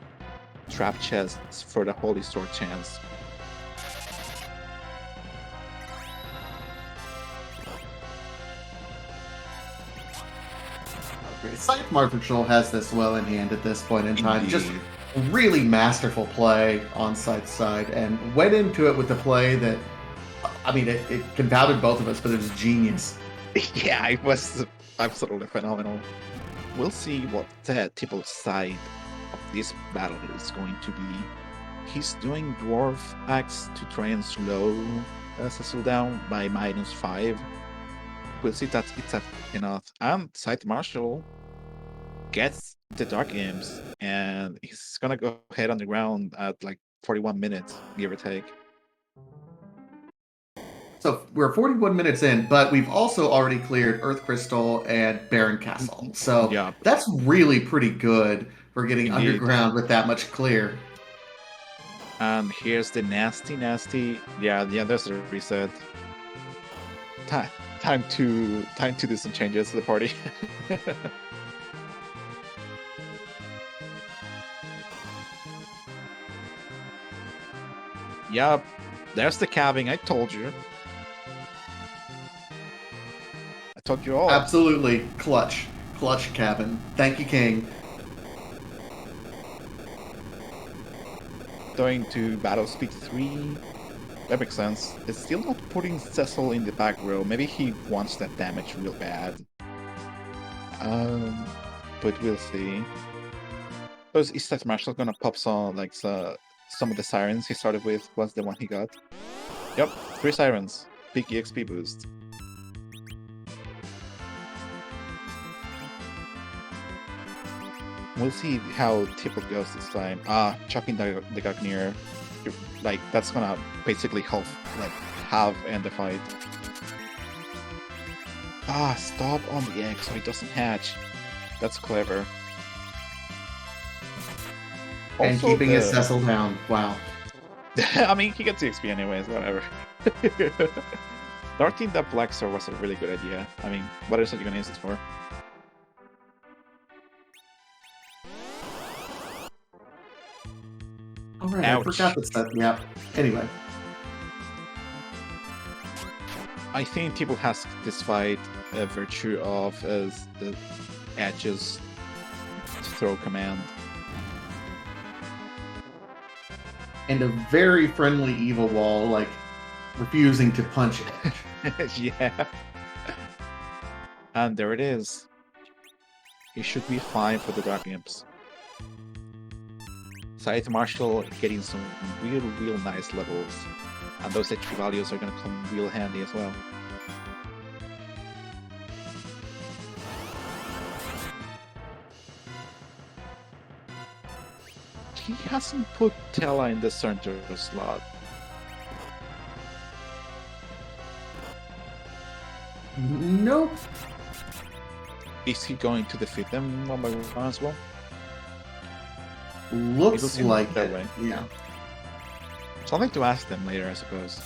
trap chests for the Holy Sword chance. Scythe Marshall has this well in hand at this point in time. Indeed. Just really masterful play on Scythe's side, and went into it with the play that, I mean, it confounded both of us, but it was genius. Yeah, it was absolutely phenomenal. We'll see what the Tibble's side of this battle is going to be. He's doing Dwarf Axe to try and slow Cecil down by -5. We'll see that it's enough. And Scythe Marshall gets the Dark Imps, and he's gonna go ahead on the ground at like 41 minutes, give or take. So we're 41 minutes in, but we've also already cleared Earth Crystal and Barren Castle. So Yeah, that's really pretty good for getting indeed. underground with that much clear. And here's the nasty. Yeah, there's a reset. Time, time to do some changes to the party. Yup, there's the calving. I told you. I told you all. Absolutely clutch. Clutch cabin. Thank you, King. Going to battle speed 3. That makes sense. It's still not putting Cecil in the back row. Maybe he wants that damage real bad. But we'll see. Is that Marshall gonna pop some like some of the sirens he started with? Was the one he got? Yep, 3 sirens. Big EXP boost. We'll see how Tipple goes this time. Chucking the Gagnier. Like, that's gonna basically half end the fight. Stop on the egg so it doesn't hatch. That's clever. And Also keeping his Cecil down. Wow. I mean, he gets XP anyways, whatever. Darting that Black Sword was a really good idea. I mean, what else are you gonna use it for? Alright, I Ouch. forgot that stuff. Yeah. Anyway. I think Tibble has this fight a virtue of as the edges throw command. And a very friendly evil wall, like refusing to punch it. Yeah. And there it is. It should be fine for the Dark Imps. Scythe Marshal getting some real nice levels. And those HP values are gonna come real handy as well. He hasn't put Tella in the center slot. Nope. Is he going to defeat them one by one as well? Looks like that it. way. Yeah. Something to ask them later, I suppose.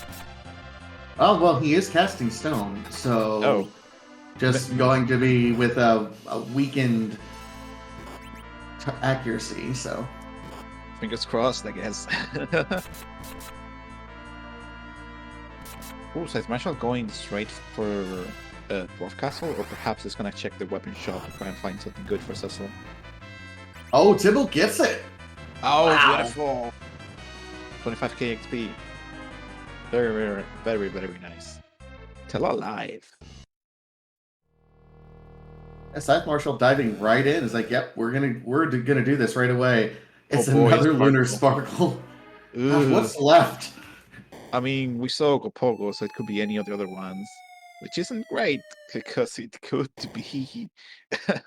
Oh, well, he is casting stone, so just going to be with a weakened accuracy, so. Fingers crossed, I guess. Oh, so is Marshall going straight for Dwarf Castle, or perhaps he's gonna check the weapon shop to try and find something good for Cecil? Oh, Tibble gets it! Oh, wow. Beautiful! 25k XP. Very nice. Tell alive. Scythe Marshal diving right in is like, yep, we're gonna do this right away. It's boy, another Sparkle. Lunar Sparkle. Gosh, what's left? I mean, we saw Gopogo, so it could be any of the other ones, which isn't great because it could be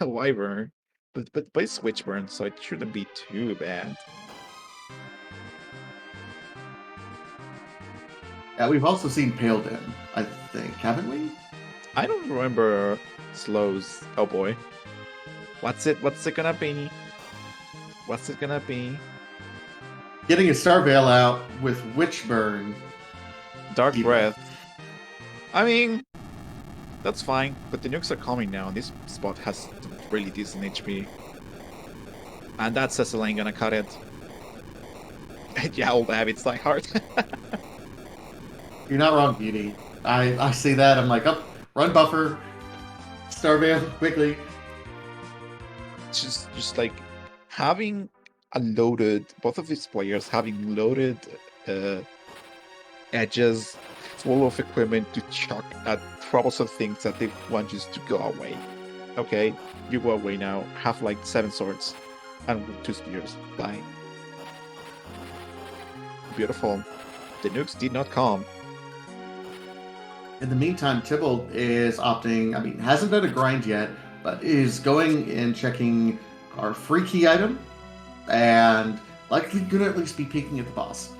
Wyvern, but it's Witchburn, so it shouldn't be too bad. Yeah, we've also seen Paladin, I think, haven't we? I don't remember Slows. Oh boy, what's it gonna be? What's it gonna be? Getting a Star Veil out with Witchburn. Dark Breath. I mean, that's fine, but the nukes are coming now, and this spot has really decent HP. And that Cecil ain't gonna cut it. Yeah, old habits die hard. You're not wrong, Beauty. I see that, I'm like, run buffer, Star Veil, quickly. Just like having a loaded, both of these players having loaded edges full of equipment to chuck at troublesome things that they want you to go away. Okay, you go away now. Have like 7 swords and 2 spears. Bye. Beautiful. The nukes did not come. In the meantime, Tibble is opting, hasn't done a grind yet, but is going and checking our free key item, and likely going to at least be peeking at the boss.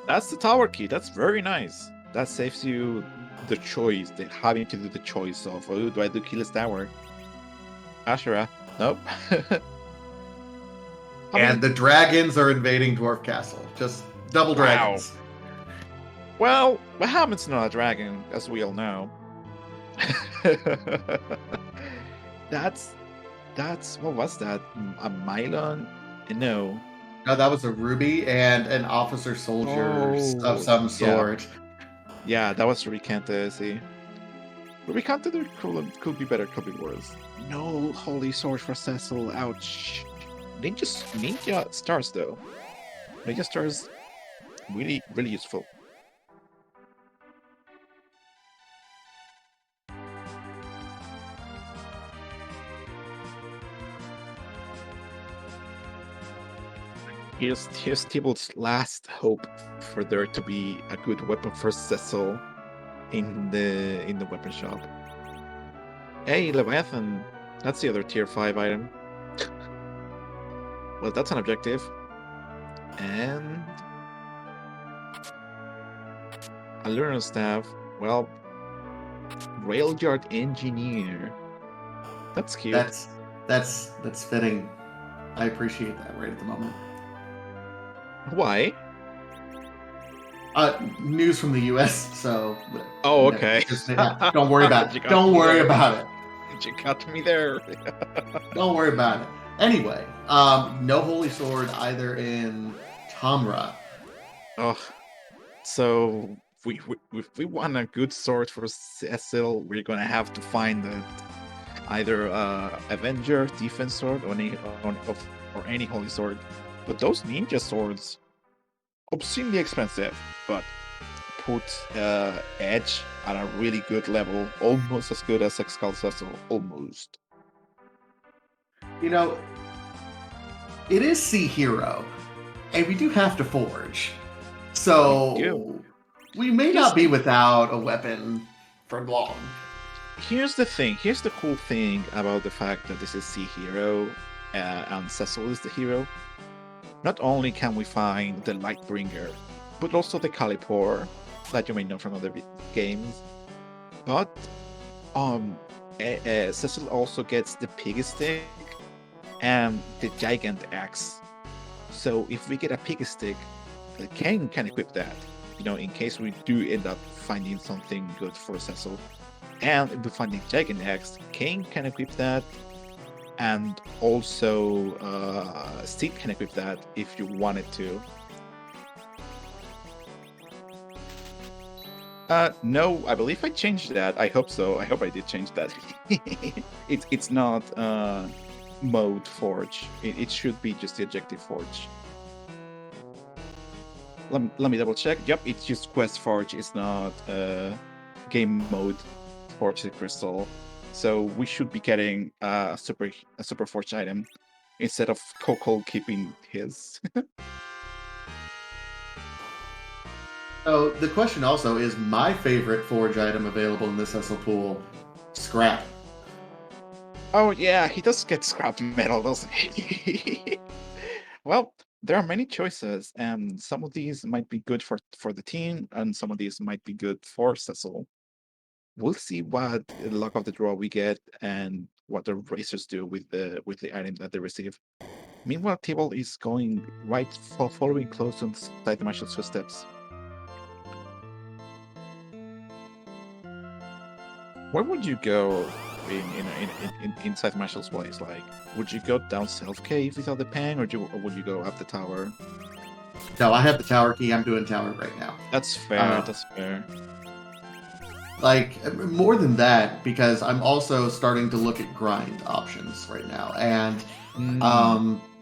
That's the tower key. That's very nice. That saves you the choice, having to do the choice of, oh, do I do Keyless Tower? Ashura. Nope. And the dragons are invading Dwarf Castle. Just double dragons. Well, what happens to not a dragon, as we all know? That's what was that? A Mylon? No. No, that was a ruby and an officer soldier of some sort. Yeah, that was Ruby Fantasy. Ruby Fantasy could be better, could be worse. No holy sword for Cecil. Ouch. Ninja stars though. Ninja stars really useful. Here's Thibault's last hope for there to be a good weapon for Cecil in the weapon shop. Hey, Leviathan, that's the other tier 5 item. Well, that's an objective. And a learner staff. Well, Railyard Engineer. That's cute. That's fitting. I appreciate that right at the moment. Why? News from the U.S. So. Oh, okay. Don't worry about it. Don't worry about it. You got me there. Don't worry about it. Anyway, no holy sword either in Tamra. Oh, so if we want a good sword for Cecil, we're gonna have to find either Avenger defense sword or any holy sword. But those ninja swords, obscenely expensive, but put Edge at a really good level, almost as good as Excalibur, almost. You know, it is Sea Hero, and we do have to forge. So we may not be without a weapon for long. Here's the thing. Here's the cool thing about the fact that this is Sea Hero and Cecil is the hero. Not only can we find the Lightbringer, but also the Calipor that you may know from other games. But Cecil also gets the Piggy Stick and the Gigant Axe. So if we get a Piggy Stick, Kane can equip that. You know, in case we do end up finding something good for Cecil. And if we find the Gigant Axe, Kane can equip that. And also, Steve can equip that if you wanted to. No, I believe I changed that. I hope so. I hope I did change that. It's not mode forge. It should be just the objective forge. Let me double check. Yep, it's just quest forge. It's not game mode forge the crystal. So we should be getting a super forge item instead of Coco keeping his. So the question also is my favorite forge item available in this Cecil pool, scrap. Oh yeah, he does get scrap metal, doesn't he? Well, there are many choices, and some of these might be good for the team, and some of these might be good for Cecil. We'll see what luck of the draw we get and what the racers do with the item that they receive. Meanwhile, Table is going right, following close inside the Marshal's footsteps. Where would you go inside Marshal's place? Like, would you go down Self Cave without the pen, or would you go up the tower? No, I have the tower key. I'm doing tower right now. That's fair. That's fair. Like, more than that, because I'm also starting to look at grind options right now. And,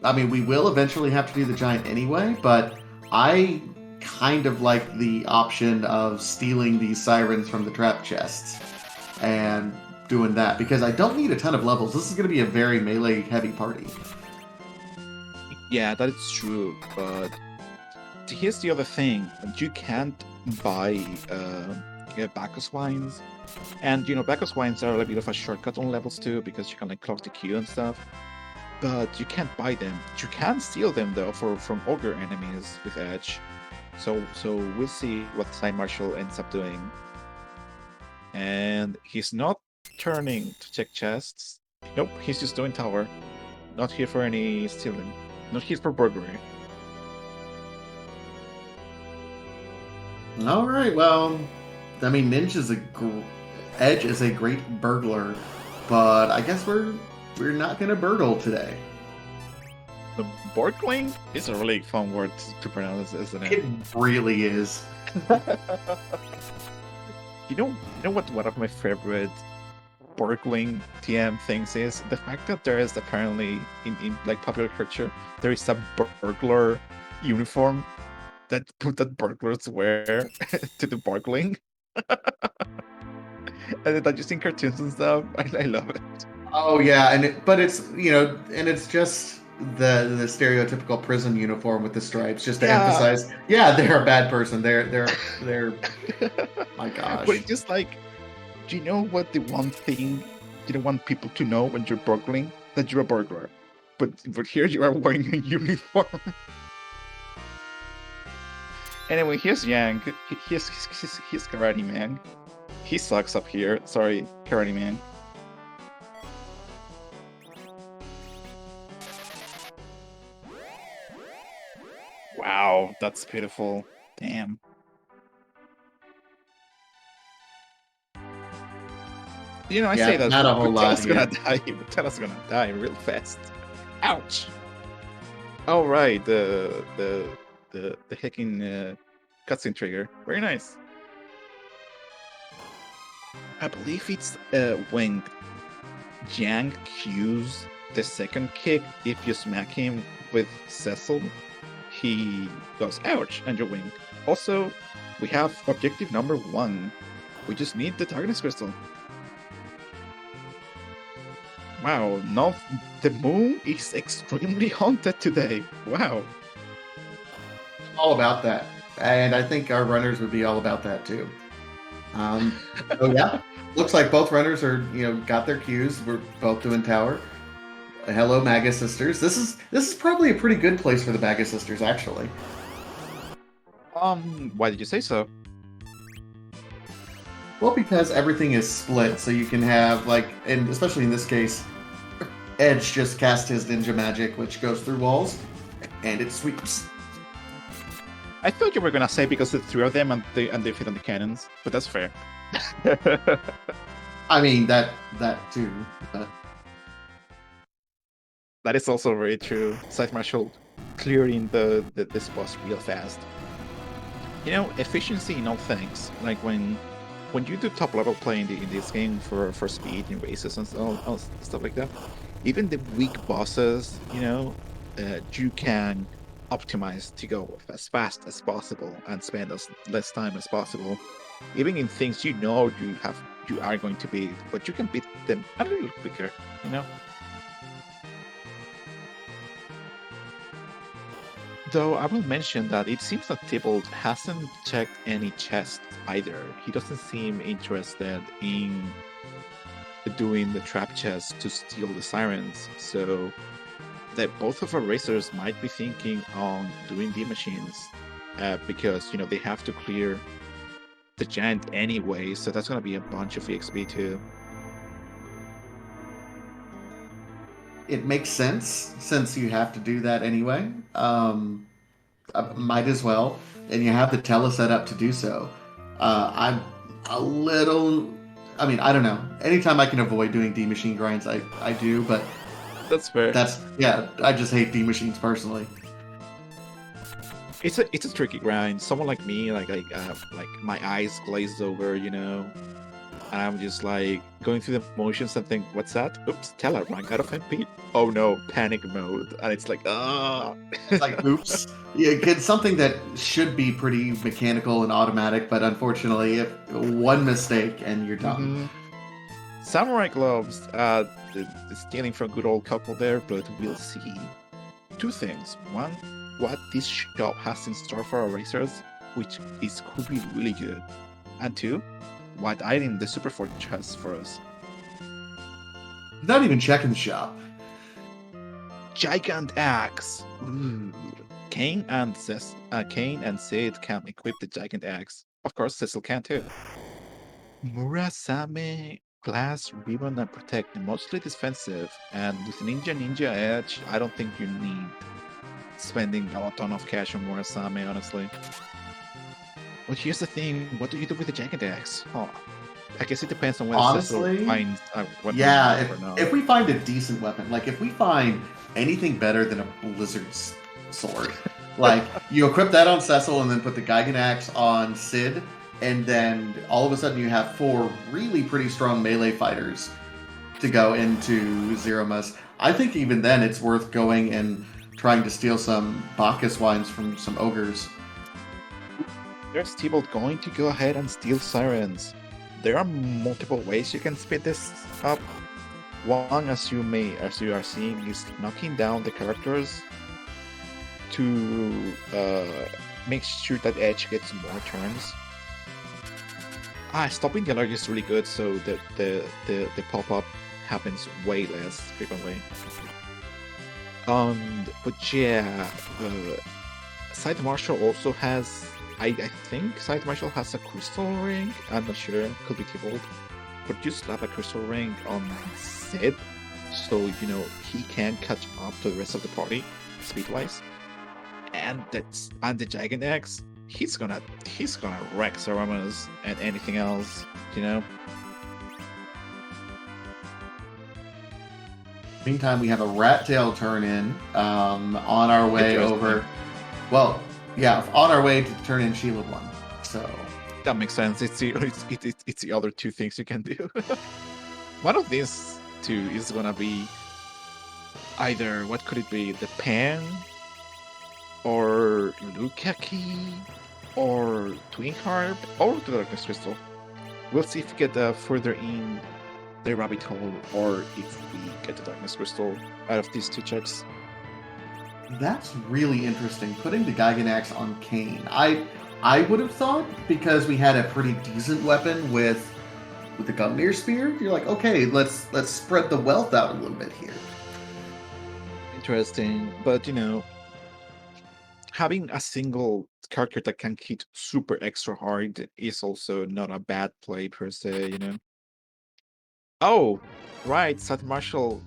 I mean, we will eventually have to do the giant anyway, but I kind of like the option of stealing these sirens from the trap chests and doing that, because I don't need a ton of levels. This is going to be a very melee-heavy party. Yeah, that is true, but here's the other thing. You can't buy Bacchus Wines. And, Bacchus Wines are a bit of a shortcut on levels too, because you can like clock the queue and stuff. But you can't buy them. You can steal them though from ogre enemies with Edge. So we'll see what Side Marshal ends up doing. And he's not turning to check chests. Nope, he's just doing tower. Not here for any stealing. Not here for burglary. All right, well, I mean, Edge is a great burglar, but I guess we're not gonna burgle today. The Borgling is a really fun word to pronounce, isn't it? It really is. You know what one of my favorite Borgling TM things is? The fact that there is apparently in like popular culture, there is a burglar uniform that burglars wear to the Borgling. And that just in cartoons and stuff. I love it. Oh yeah, but it's and it's just the stereotypical prison uniform with the stripes, just to emphasize, they're a bad person. They're my gosh. But it's just like, do you know what the one thing you don't want people to know when you're burgling? That you're a burglar. But here you are wearing a uniform. Anyway, here's Yang. He's Karate Man. He sucks up here. Sorry, Karate Man. Wow, that's pitiful. Damn. I say that not a whole lot. Tella's gonna die real fast. Ouch. All right, the hacking cutscene trigger. Very nice. I believe it's when Yang cues the second kick. If you smack him with Cecil, he goes ouch and you win. Also, we have objective number 1. We just need the darkness crystal. Wow, no, the moon is extremely haunted today. Wow. All about that. And I think our runners would be all about that too. So yeah, looks like both runners are, got their cues. We're both doing tower. Hello, Maga Sisters. This is probably a pretty good place for the Maga Sisters, actually. Why did you say so? Well, because everything is split, so you can have and especially in this case, Edge just cast his ninja magic, which goes through walls, and it sweeps. I thought you were gonna say because the 3 of them and they fit on the cannons, but that's fair. I mean that too. That is also very true. Side Marshal clearing this boss real fast. Efficiency in all things. Like when you do top level play in this game for speed in races and stuff like that, even the weak bosses, you can optimize to go as fast as possible and spend as less time as possible. Even in things you are going to beat, but you can beat them a little quicker, Though I will mention that it seems that Tybalt hasn't checked any chests either. He doesn't seem interested in doing the trap chest to steal the sirens, so that both of our racers might be thinking on doing the machines, because they have to clear the giant anyway, so that's gonna be a bunch of EXP too. It makes sense since you have to do that anyway. Might as well, and you have the tele set up to do so. I'm a little. I mean, I don't know. Anytime I can avoid doing D machine grinds, I do, but that's fair. I just hate D machines personally. It's a tricky grind. Someone like me, like my eyes glazed over, and I'm just like going through the motions and think, what's that? Oops, Tella ran out of MP. Oh no, panic mode. And it's like, It's like, oops. Yeah, it's something that should be pretty mechanical and automatic, but unfortunately, if one mistake and you're done. Mm-hmm. Samurai gloves, stealing from good old couple there, but we'll see. 2 things. 1, what this shop has in store for our racers, which could be really good. And 2, what item the Super Forge has for us. Not even checking the shop. Gigant Axe. Ooh. Kane and Sid can equip the Gigant Axe. Of course, Cecil can too. Murasame, Glass, Ribbon, and Protect, mostly defensive, and with Ninja Edge, I don't think you need spending a ton of cash on Murasame, honestly. But here's the thing, what do you do with the Gigant Axe? Oh, I guess it depends on whether Cecil Honestly, finds a weapon yeah. or not. If we find a decent weapon, like if we find anything better than a Blizzard's sword, like you equip that on Cecil and then put the Gygax on Sid, and then all of a sudden you have 4 really pretty strong melee fighters to go into Zeromus. I think even then it's worth going and trying to steal some Bacchus wines from some ogres. There's Tybalt going to go ahead and steal Sirens. There are multiple ways you can speed this up. One, as you are seeing, is knocking down the characters to make sure that Edge gets more turns. Stopping the alert is really good, so the pop-up happens way less frequently. But yeah, Side Marshal also has. I think Side Marshal has a crystal ring. I'm not sure. Could be Tybalt. But you slap a crystal ring on Sid, so he can catch up to the rest of the party speed-wise. And the Gigant Axe. He's gonna wreck Saramas and anything else. Meantime, we have a Rat Tail turn in on our way over. Well, yeah, on our way to turn in Sheila 1. So that makes sense. It's the other 2 things you can do. One of these 2 is gonna be either, what could it be? The Pan, or Lukaki, or Twin Harp, or the Darkness Crystal. We'll see if we get further in the rabbit hole, or if we get the Darkness Crystal out of these 2 checks. That's really interesting. Putting the Gygax on Kane. I would have thought, because we had a pretty decent weapon with the Gungnir Spear, you're like, okay, let's spread the wealth out a little bit here. Interesting, but having a single character that can hit super extra hard is also not a bad play per se, Oh, right, Seth Marshall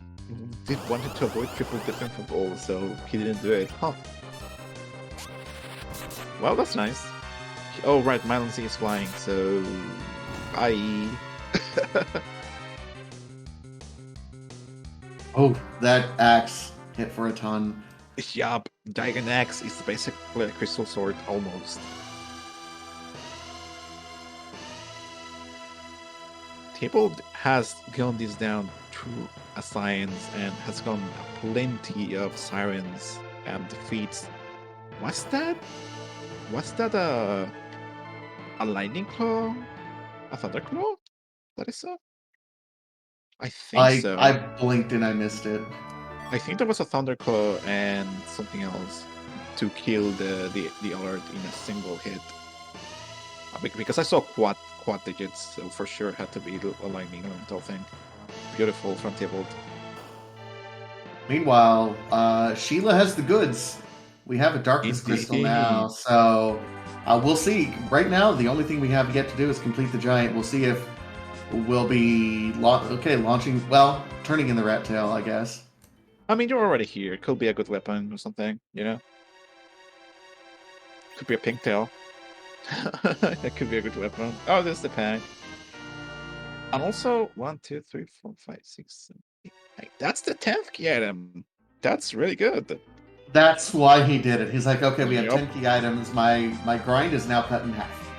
wanted to avoid triple dipping from goal, so he didn't do it. Huh. Well, that's nice. Oh, right, Mylan is flying, so... Bye. Oh, that axe hit for a ton. Yup, Gigant Axe is basically a crystal sword, almost. Tybalt has gone this down through a science and has gone plenty of sirens and defeats. Was that a lightning claw? A thunder claw? That is so? I think so. I blinked and I missed it. I think there was a thunder claw and something else to kill the alert in a single hit. Because I saw quad digits, so for sure it had to be a lightning elemental thing. Beautiful from Tybalt. Meanwhile, Sheila has the goods. We have a Darkness Crystal now, so we'll see. Right now, the only thing we have yet to do is complete the Giant. We'll see if we'll be launching. Well, turning in the Rat Tail, I guess. I mean, you're already here. It could be a good weapon or something, Could be a pink tail. That could be a good weapon. Oh, there's the pack. And also 1, 2, 3, 4, 5, 6, 7, 8, 9. That's the 10th key item. That's really good. That's why he did it. He's like, okay, we have 10 key items. My grind is now cut in half.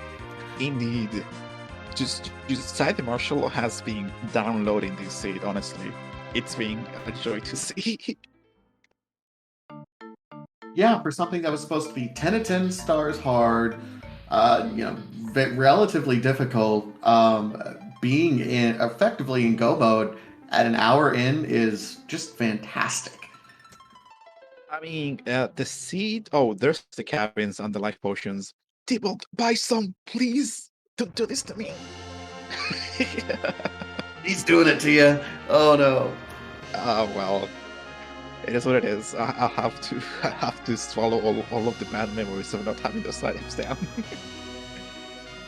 Indeed. Just Side Marshal has been downloading this seed, honestly. It's been a joy to see. Yeah, for something that was supposed to be 10 of 10 stars hard, relatively difficult, being effectively in go mode at an hour in is just fantastic. I mean, the seed. Oh, there's the cabins and the life potions. Tybalt, buy some, please. Don't do this to me. He's doing it to you. Oh no. Well, it is what it is. I'll have to I have to swallow all of the bad memories of not having those items down.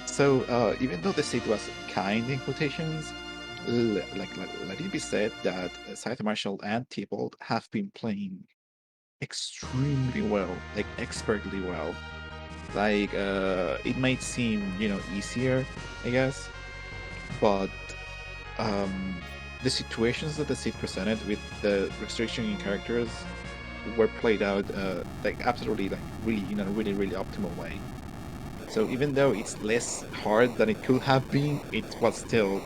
So even though the seat was kind in quotations, let it be said that Scythe Marshall and Thibault have been playing extremely well, like expertly well. Like it might seem easier, I guess, but the situations that the seat presented with the restriction in characters were played out like absolutely like really really optimal way. So even though it's less hard than it could have been, it was still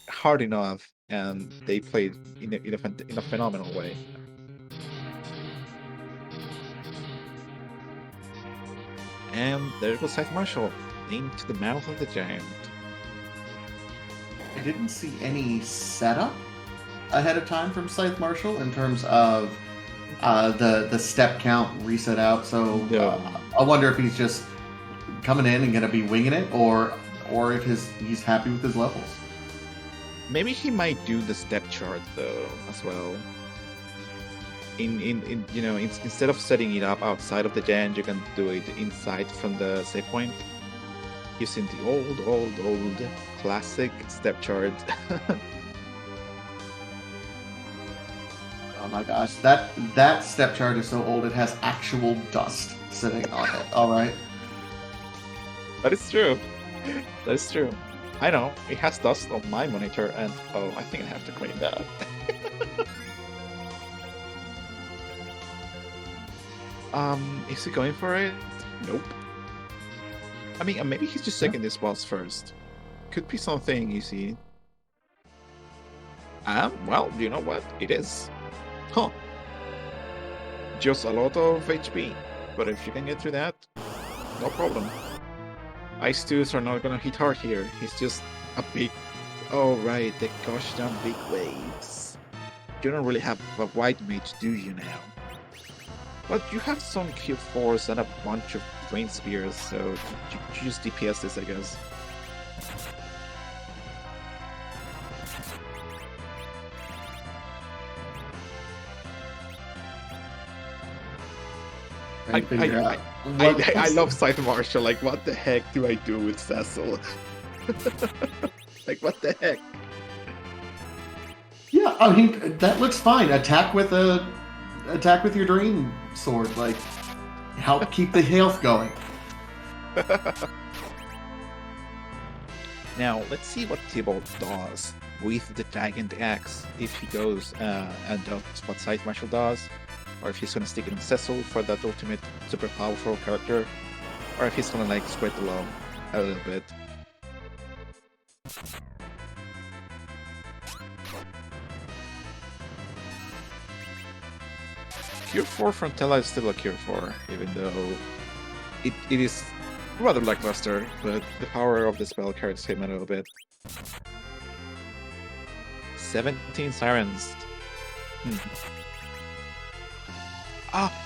hard enough, and they played in a phenomenal way. And there goes Scythe Marshall into the mouth of the giant. I didn't see any setup ahead of time from Scythe Marshall in terms of the step count reset out. So No. I wonder if he's just coming in and going to be winging it, or if he's happy with his levels. Maybe he might do the step chart though as well. Instead of setting it up outside of the giant, you can do it inside from the save point, using the old classic step chart. Oh my gosh, that step chart is so old it has actual dust sitting on it. All right. That is true. That is true. I know, it has dust on my monitor, and oh, I think I have to clean that. Is he going for it? Nope. I mean, maybe he's just checking this boss first. Could be something easy. Well, you know what? It is. Huh. Just a lot of HP. But if you can get through that, no problem. Ice Stews are not gonna hit hard here. He's just a big... Oh, right, the gosh damn big waves. You don't really have a white mage, do you now? But you have some Q Force and a bunch of Flame Spears, so you just DPS this, I guess. I love Scythe Marshall. Like, what the heck do I do with Cecil? Like, what the heck? Yeah, I mean that looks fine. Attack with your dream sword, like help keep the health going. Now let's see what Thibault does with the Giant Axe if he goes and does what Scythe Marshall does, or if he's gonna stick it on Cecil for that ultimate super powerful character, or if he's gonna like spread the love a little bit. Cure 4 Frontella is still a Cure 4, even though it is rather lackluster, but the power of the spell carries him a little bit. 17 Sirens.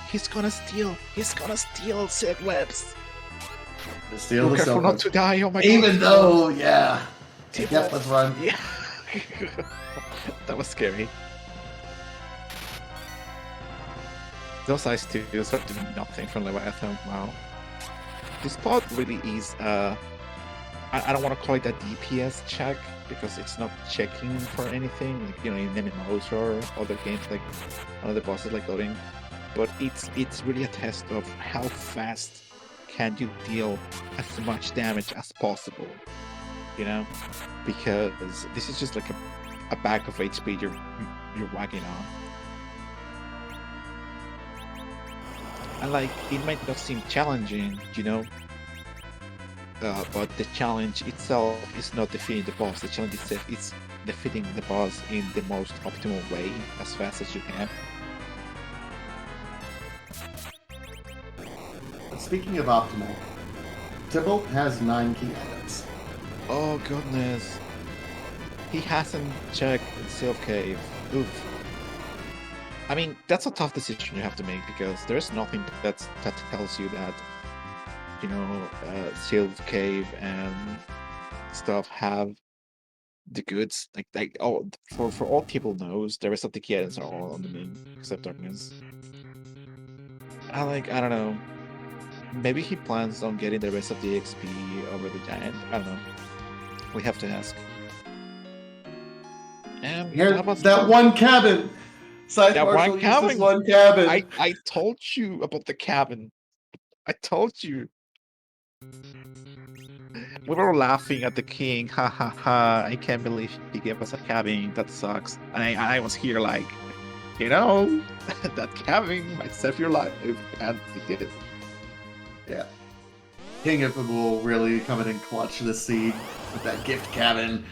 He's gonna steal Silk Webs. Steal Be the careful silver. not to die, oh my god. Even though, yeah. Thibault. Yep, let's run. Yeah. That was scary. Those Ice Steels are doing nothing from Leviathan. Wow. This pod really is, I don't want to call it a DPS check, because it's not checking for anything, like, in MMOs or other games, like other bosses like Odin. But it's really a test of how fast can you deal as much damage as possible, because this is just like a bag of HP you're whacking on. And like, it might not seem challenging, but the challenge itself is not defeating the boss. The challenge itself is defeating the boss in the most optimal way, as fast as you can. Speaking of optimal, Thibault has 9 key items. Oh goodness. He hasn't checked Sylph Cave. Oof. I mean, that's a tough decision you have to make, because there's nothing that tells you that, Sylph Cave and stuff have the goods. Like all for all people knows, the rest of the kittens are all on the moon except Darkness. I don't know. Maybe he plans on getting the rest of the XP over the giant. I don't know. We have to ask. And Here, that was that one cabin. Scythe that Marshal one uses cabin. one cabin. I told you about the cabin. I told you. We were laughing at the king. Ha ha ha! I can't believe he gave us a cabin. That sucks. And I was here like, that cabin might save your life, and it did. Yeah. King of Fabul really coming in clutch this seed with that gift cabin.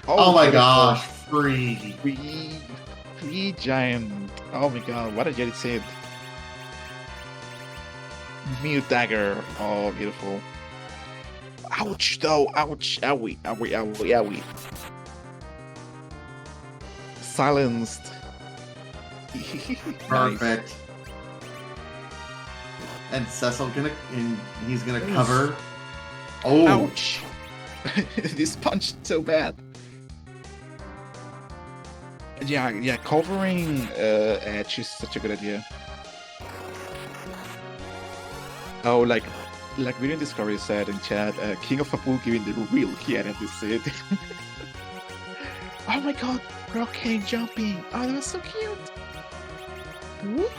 Oh my gosh, free. Free giant. Oh my god, what a Jedi said. Mute dagger. Oh, beautiful. Ouch, though. Ouch. Owie, owie, owie, owie. Silenced. Perfect. Nice. And Cecil he's gonna cover. Oh, Ouch. This punch so bad. Yeah, covering edge is such a good idea. Oh, like Viren Discovery said in chat, King of Fabul giving the real key at this set. Oh my god, Rockane jumping! Oh, that was so cute! Whoop.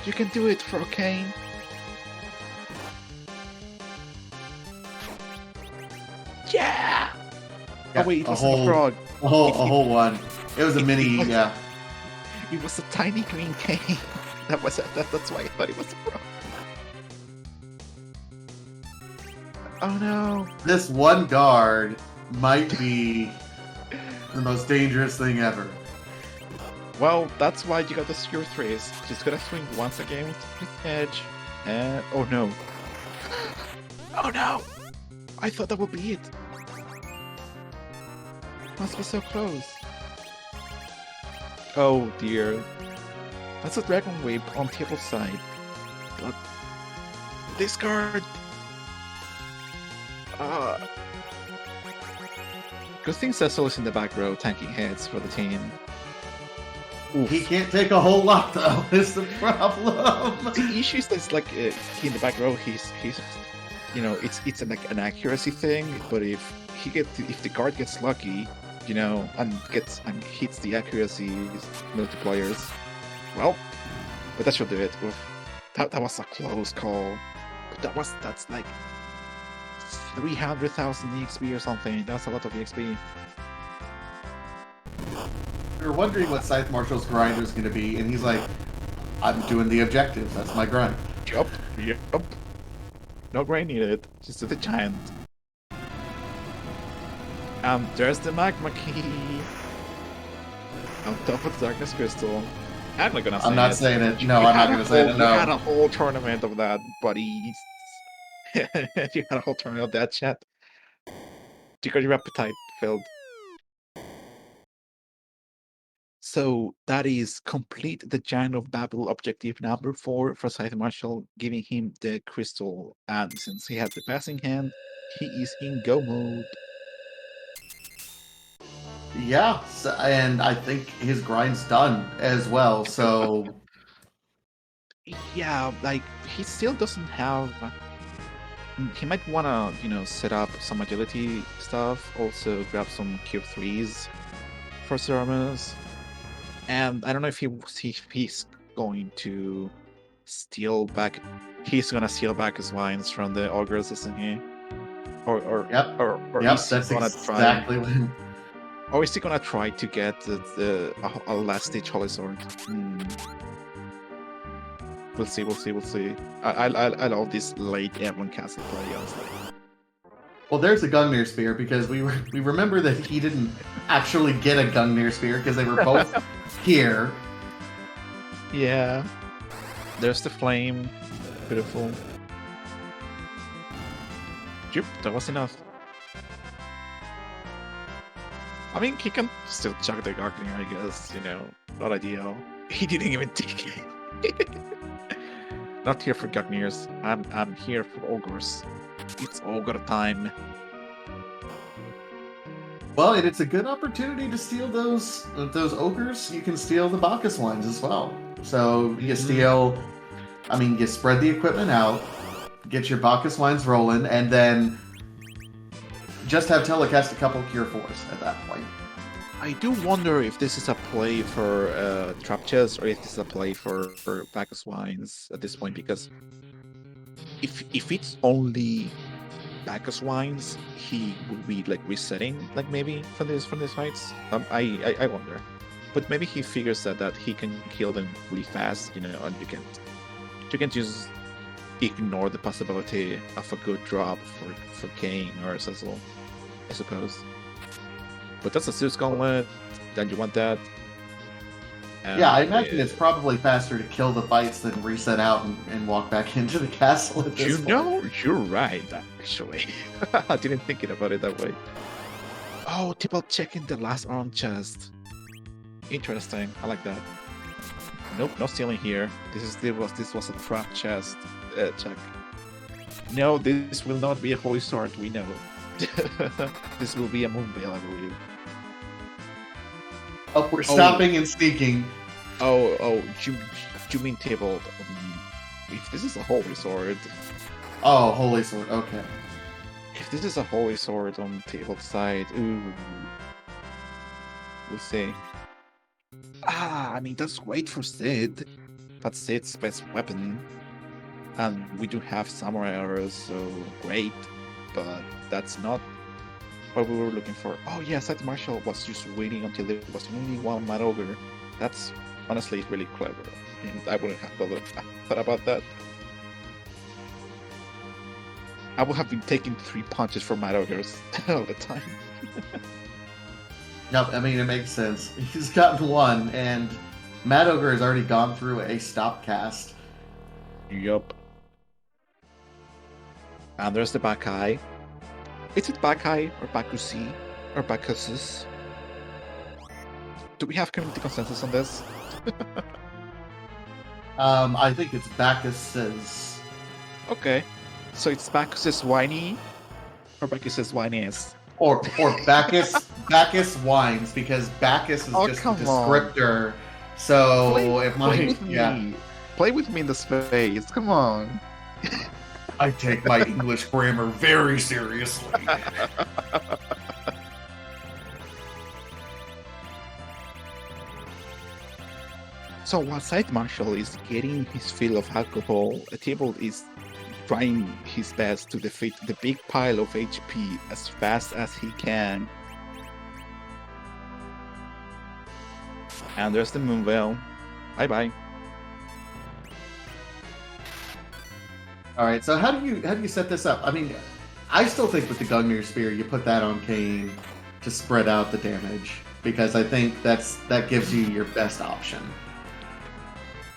You can do it, Rockane! Yeah! yeah, Oh wait, it wasn't a frog. A whole one. It was a mini, yeah. It was a tiny green cane. That's why I thought it was a frog. Oh no! This one guard might be the most dangerous thing ever. Well, that's why you got the Secure Thrace. She's gonna swing once again with edge. And oh no! Oh no! I thought that would be it. Must be so close. Oh dear. That's a Dragon Wave on table side. But discard. Good thing Cecil is in the back row tanking heads for the team. Oof. He can't take a whole lot though. Is the problem. The issue is that like he in the back row. He's it's like an accuracy thing. But if the guard gets lucky, and hits the accuracy multipliers, well, but that should do it. Oof. That was a close call. But that's like 300,000 EXP or something. That's a lot of EXP. We were wondering what Scythe Marshal's grind was going to be, and he's like, I'm doing the objectives. That's my grind. Yup. No grind needed. Just to the giant. And there's the magma key. On top of the darkness crystal. I'm not gonna say I'm not it. saying it. No, I'm not going to say it. You had No. a whole tournament of that, buddies. You had a whole tournament of that, chat. You got your appetite filled. So that is complete the Giant of Babel objective number 4 for Scythe Marshal, giving him the crystal. And since he has the passing hand, he is in go mode. Yeah, and I think his grind's done as well, so... Yeah, like, he still doesn't have... He might want to, set up some agility stuff, also grab some Cube 3s for Ceramus. And I don't know if he's going to steal back... He's going to steal back his wines from the Augurs, isn't he? Or Yep, he's that's gonna exactly what... Or is he gonna try to get a last-ditch Holy Sword? We'll see. I love this late Evan Castle play, honestly. Well, there's a Gungnir Spear, because we remember that he didn't actually get a Gungnir Spear, because they were both here. Yeah. There's the flame. Beautiful. Yep, that was enough. I mean, he can still chuck the Gardener, I guess, not ideal. He didn't even take it. Not here for Gugnirs. I'm here for ogres. It's ogre time. Well, and it's a good opportunity to steal those ogres. You can steal the Bacchus wines as well. So you steal. I mean, you spread the equipment out, get your Bacchus wines rolling, and then just have telecast a couple Cure 4s at that point. I do wonder if this is a play for Trap Chest or if this is a play for Bacchus Wines at this point, because if it's only Bacchus Wines, he would be like resetting, like maybe from these fights. I wonder, but maybe he figures that he can kill them really fast, you know, and you can just ignore the possibility of a good drop for Kane or Cecil, I suppose. But that's a Zeus Gauntlet, then you want that. Yeah, I imagine it's probably faster to kill the fights than reset out and walk back into the castle at this point. know, you're right, actually. I didn't think about it that way. Oh, people checking the last arm chest. Interesting, I like that. Nope, no stealing here. This was a trap chest check. No, this will not be a holy sword, we know. This will be a moonveil, I believe. Oh, we're stopping and sneaking. You mean table? If this is a holy sword. Oh, holy sword. Okay. If this is a holy sword on the table side, ooh, we'll see. I mean that's great for Sid. That's Sid's best weapon, and we do have samurai arrows, so great. But that's not what we were looking for. Oh yeah, Side Marshal was just waiting until there was only one Mad Ogre. That's honestly really clever. And I wouldn't have thought about that. I would have been taking 3 punches from Mad Ogres all the time. Yep, I mean, it makes sense. He's gotten one, and Mad Ogre has already gone through a stop cast. Yup. And there's the Bacchae. Is it Bacchae or Bacchusi or Bacchus's? Do we have community consensus on this? I think it's Bacchus's. Okay. So it's Bacchus's whiny or Bacchus's whiniest? Or Bacchus wines, because Bacchus is just a descriptor. So Play with me in the space. Come on. I take my English grammar very seriously. So while Side Marshal is getting his fill of alcohol, a table is trying his best to defeat the big pile of HP as fast as he can. And there's the Moonveil. Bye-bye. All right, so how do you set this up? I mean, I still think with the Gungnir Spear, you put that on Kane to spread out the damage, because I think that gives you your best option.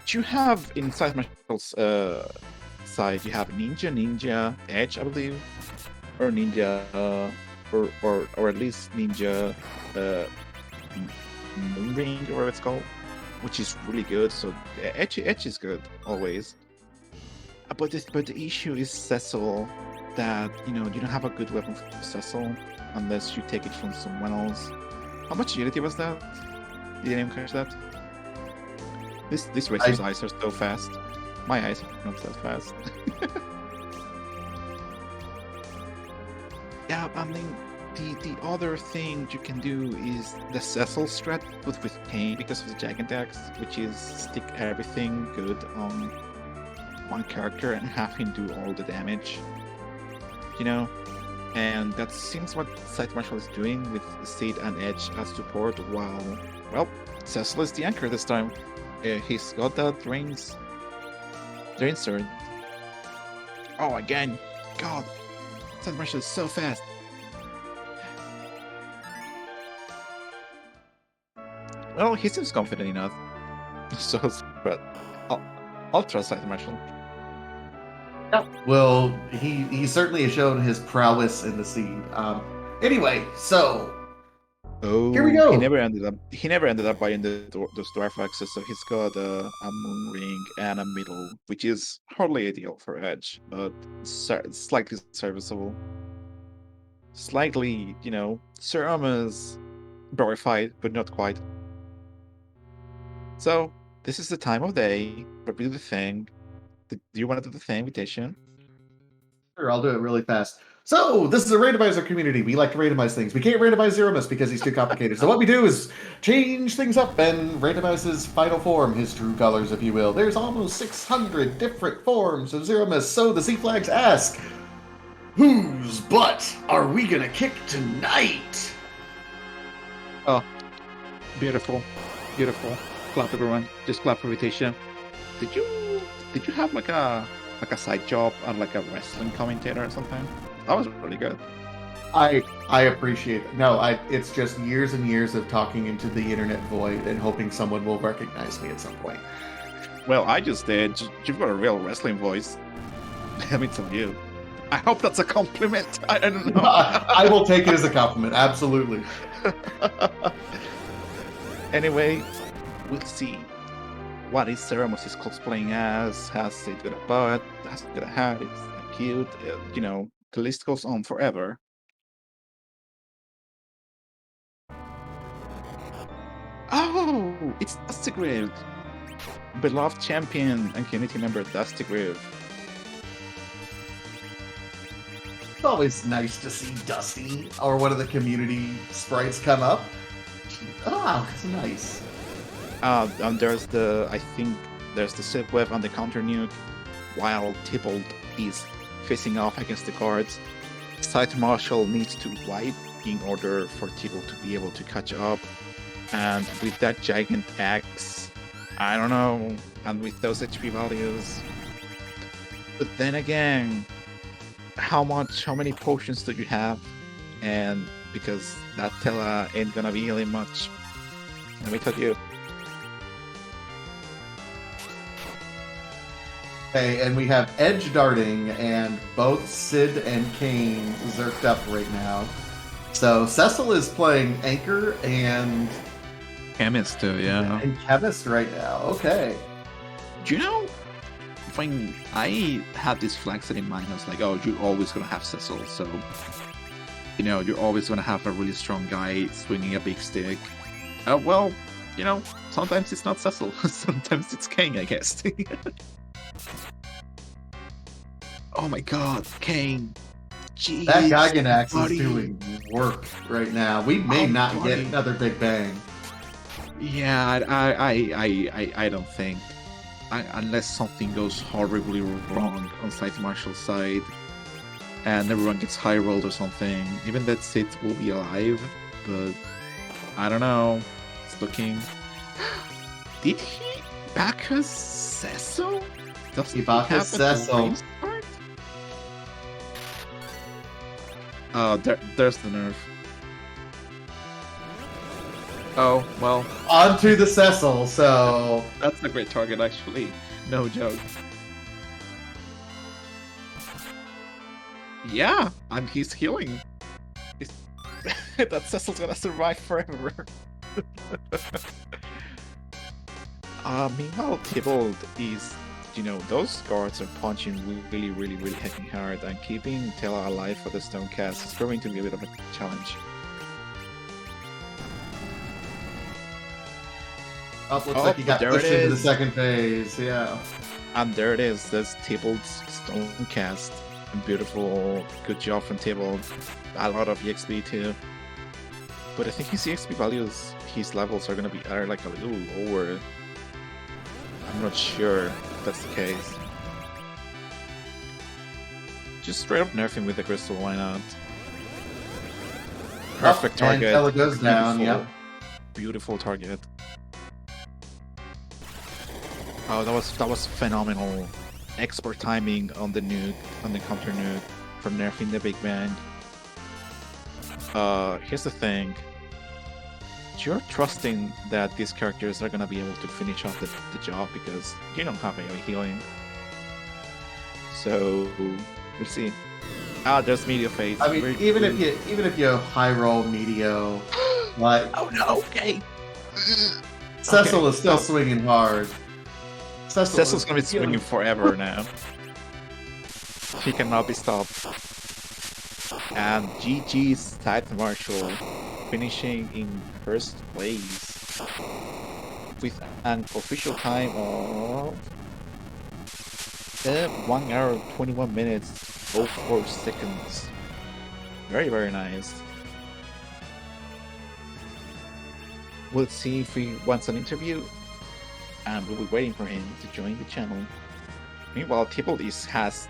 You have inside Marshal's side, you have Ninja, Edge, I believe, or Ninja, or at least Ninja Moonring, or whatever it's called, which is really good. So Edge is good always. But the issue is Cecil, that you don't have a good weapon for Cecil unless you take it from someone else. How much agility was that? Did anyone catch that? This racer's eyes are so fast. My eyes are not that fast. Yeah, I mean, the other thing you can do is the Cecil strat, but with Kane because of the Giant Axe, which is stick everything good on one character and have him do all the damage. And that seems what Side Marshal is doing with Sid and Edge as support, while, well, Cecil is the anchor this time. He's got that rings. They're insert. Oh, again. God. Side Marshal is so fast. Well, he seems confident enough. So, but I'll trust Side Marshal. Well, he certainly has shown his prowess in the seed. Anyway, so Here we Oh, he go. never ended up. He never ended up buying those dwarf axes, so he's got a moon ring and a middle, which is hardly ideal for Edge, but slightly serviceable. Slightly, Serum is verified, but not quite. So this is the time of day. But do the thing. Do you want to do the thing, invitation? Sure, I'll do it really fast. So, this is a randomizer community. We like to randomize things. We can't randomize Zeromus because he's too complicated. So what we do is change things up and randomize his final form, his true colors, if you will. There's almost 600 different forms of Zeromus. So the Z flags ask, whose butt are we gonna kick tonight? Oh, beautiful, beautiful. Clap everyone. Just clap for invitation. Did you have like a side job on like a wrestling commentator or something? That was really good. I appreciate it. No, it's just years and years of talking into the internet void and hoping someone will recognize me at some point. Well, I just did. You've got a real wrestling voice. Let me tell you. I hope that's a compliment. I don't know. I will take it as a compliment. Absolutely. Anyway, we'll see. What is Ceremus is cosplaying as? Has it got a butt? Has it got a hat? It's cute. The list goes on forever. Oh, it's Dusty beloved champion and community member Dusty It's always nice to see Dusty or one of the community sprites come up. Ah, it's nice. And there's I think there's the Sip Web on the counter nuke, while Tybalt is facing off against the cards. Site Marshal needs to wipe in order for Tybalt to be able to catch up. And with that giant axe, I don't know, and with those HP values. But then again, how many potions do you have? And because that Tela ain't gonna be healing much. Let me tell you. Okay, and we have Edge darting, and both Sid and Kane zerked up right now. So Cecil is playing Anchor and Chemist too, yeah. and Chemist right now. Okay. Do you know when I had this flag set in mind, I was like, oh, you're always gonna have Cecil, so you're always gonna have a really strong guy swinging a big stick. Well, sometimes it's not Cecil, sometimes it's Kane, I guess. Oh my god, Kane. Jeez, That Gygax buddy. is doing work right now. We may not get buddy. another big bang. Yeah, I don't think. Unless something goes horribly wrong on Site Marshal's side, and everyone gets high rolled or something, even that Sid will be alive, but I don't know. It's looking. Did he back us Cecil? Does He back us Cecil. There's the nerf. Oh, well, Onto the Cecil, so that's a great target, actually. No joke. Yeah, and he's healing. That Cecil's gonna survive forever. Meanwhile, Tybalt is, those guards are punching really, really, really hitting hard, and keeping Tela alive for the stone cast is proving to be a bit of a challenge. looks like he got there pushed it into the is. second phase. Yeah. And there it is. That's Tybalt's stone cast. Beautiful. Good job from Tybalt. A lot of EXP too. But I think his EXP values, his levels are like a little lower. I'm not sure if that's the case. Just straight up nerf him with the crystal, why not? Perfect And target. Tela goes down. Beautiful. Yep. Beautiful target. Oh, that was phenomenal. Expert timing on the nuke, on the counter nuke, from nerfing the Big Bang. Here's the thing. You're trusting that these characters are gonna be able to finish off the job because you don't have any healing. So we'll see. There's Meteor Phase. I mean, even if you high roll Meteo, Like, Oh no! Okay. Cecil Okay, is still so- swinging hard. Cecil's gonna be swinging forever now. He cannot be stopped. And GG's Side Marshall finishing in first place with an official time of 1 hour 21 minutes 04 seconds. Very, very nice. We'll see if he wants an interview, and we'll be waiting for him to join the channel. Meanwhile, Triple has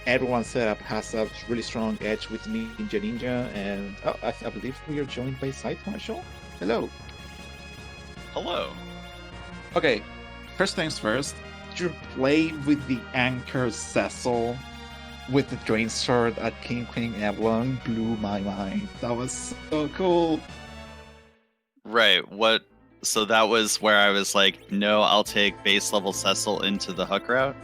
everyone set up has a really strong edge with Ninja, and I believe we are joined by Side Marshall. Hello. Hello. Okay, first things first. Your play with the anchor Cecil with the Drain Sword at King Queen Avalon blew my mind. That was so cool. Right. What? So that was where I was like, no, I'll take base level Cecil into the hook route.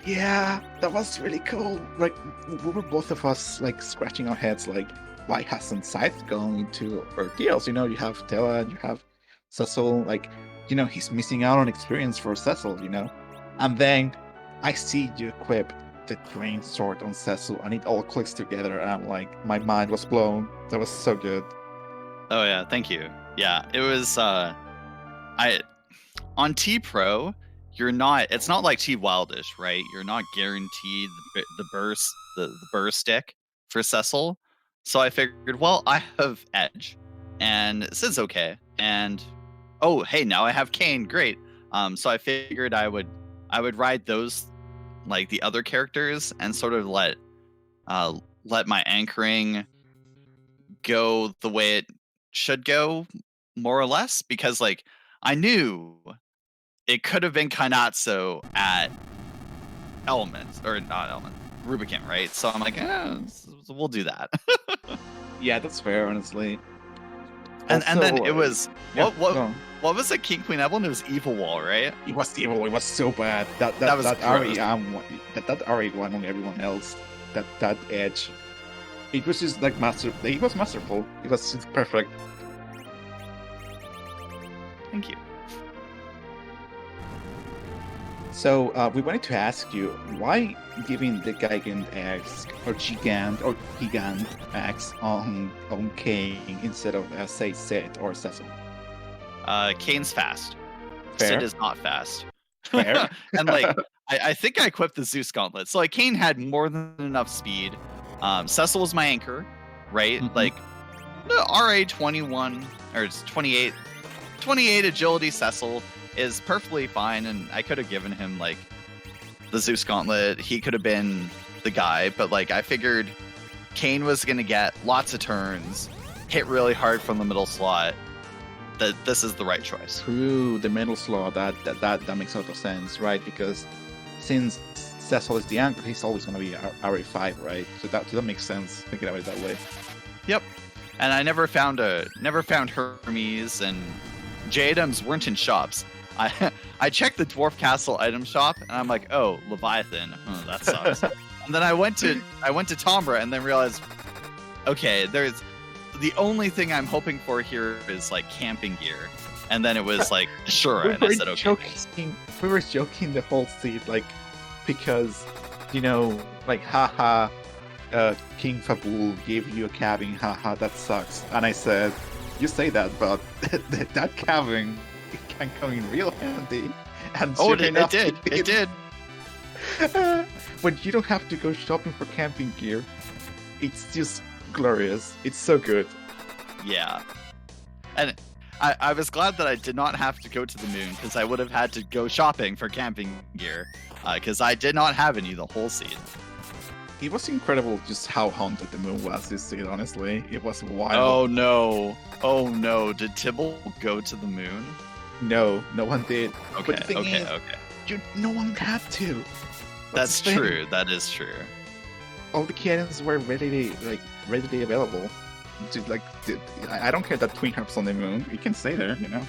Yeah, that was really cool. Like, we were both of us like scratching our heads, like, why hasn't Scythe gone into Ordeals? You know, you have Tella, you have Cecil, like, you know, he's missing out on experience for Cecil, you know? And then I see you equip the Drain Sword on Cecil, and it all clicks together, and I'm like, my mind was blown. That was so good. Oh yeah, thank you. Yeah, it was. On T Pro, it's not like T Wildish, right? You're not guaranteed the burst, the burst stick for Cecil. So I figured, well, I have Edge, and Sid's okay, and oh hey, now I have Kane, great. So I figured I would ride those, like the other characters, and sort of let my anchoring go the way it should go, more or less, because like I knew it could have been Kainatsu at Elements, or not Element, Rubicon, right? So I'm like, we'll do that. Yeah, that's fair, honestly. And then Also, it was yeah, what go on. what was it? King Queen Evelyn? It was Evil Wall, right? It was evil. It was so bad. That was that gross. that RE one on everyone else. That edge. It was just like It was masterful. It was just perfect. Thank you. So we wanted to ask you why giving the Gigant Axe or Gigant Axe on Kane instead of say Sid or Cecil. Kane's fast. Fair. Sid is not fast. Fair. And like I think I equipped the Zeus Gauntlet. So like Kane had more than enough speed. Cecil was my anchor, right? Mhm. Like the RA 21 or it's 28 agility Cecil is perfectly fine, and I could have given him like the Zeus Gauntlet. He could have been the guy, but like I figured Kane was gonna get lots of turns, hit really hard from the middle slot. That this is the right choice. Through the middle slot, that makes a lot of sense, right? Because since Cecil is the anchor, he's always going to be RA5, right? So that makes sense thinking about it that way. Yep. And I never found Hermes, and J-items weren't in shops. I checked the Dwarf Castle item shop, and I'm like, oh, Leviathan, that sucks. And then I went to Tombra, and then realized, okay, there's the only thing I'm hoping for here is like camping gear. And then it was like Ashura, and I said, okay. We were joking the whole seat, like, because, you know, like, haha, King Fabul gave you a cabin, haha, that sucks. And I said, you say that, but that cabin can come in real handy. And Oh, sure it enough, did. It did. But you don't have to go shopping for camping gear. It's just glorious. It's so good. Yeah. And I was glad that I did not have to go to the moon, because I would have had to go shopping for camping gear, because I did not have any the whole season. It was incredible just how haunted the moon was this season, honestly. It was wild. Oh no. Did Tibble go to the moon? No, no one did. Okay, But the thing okay, is, okay. no one had to. That's the thing. true. That is true. All the cannons were readily available. I don't care that Twin Harp's on the moon. You can stay there, you know.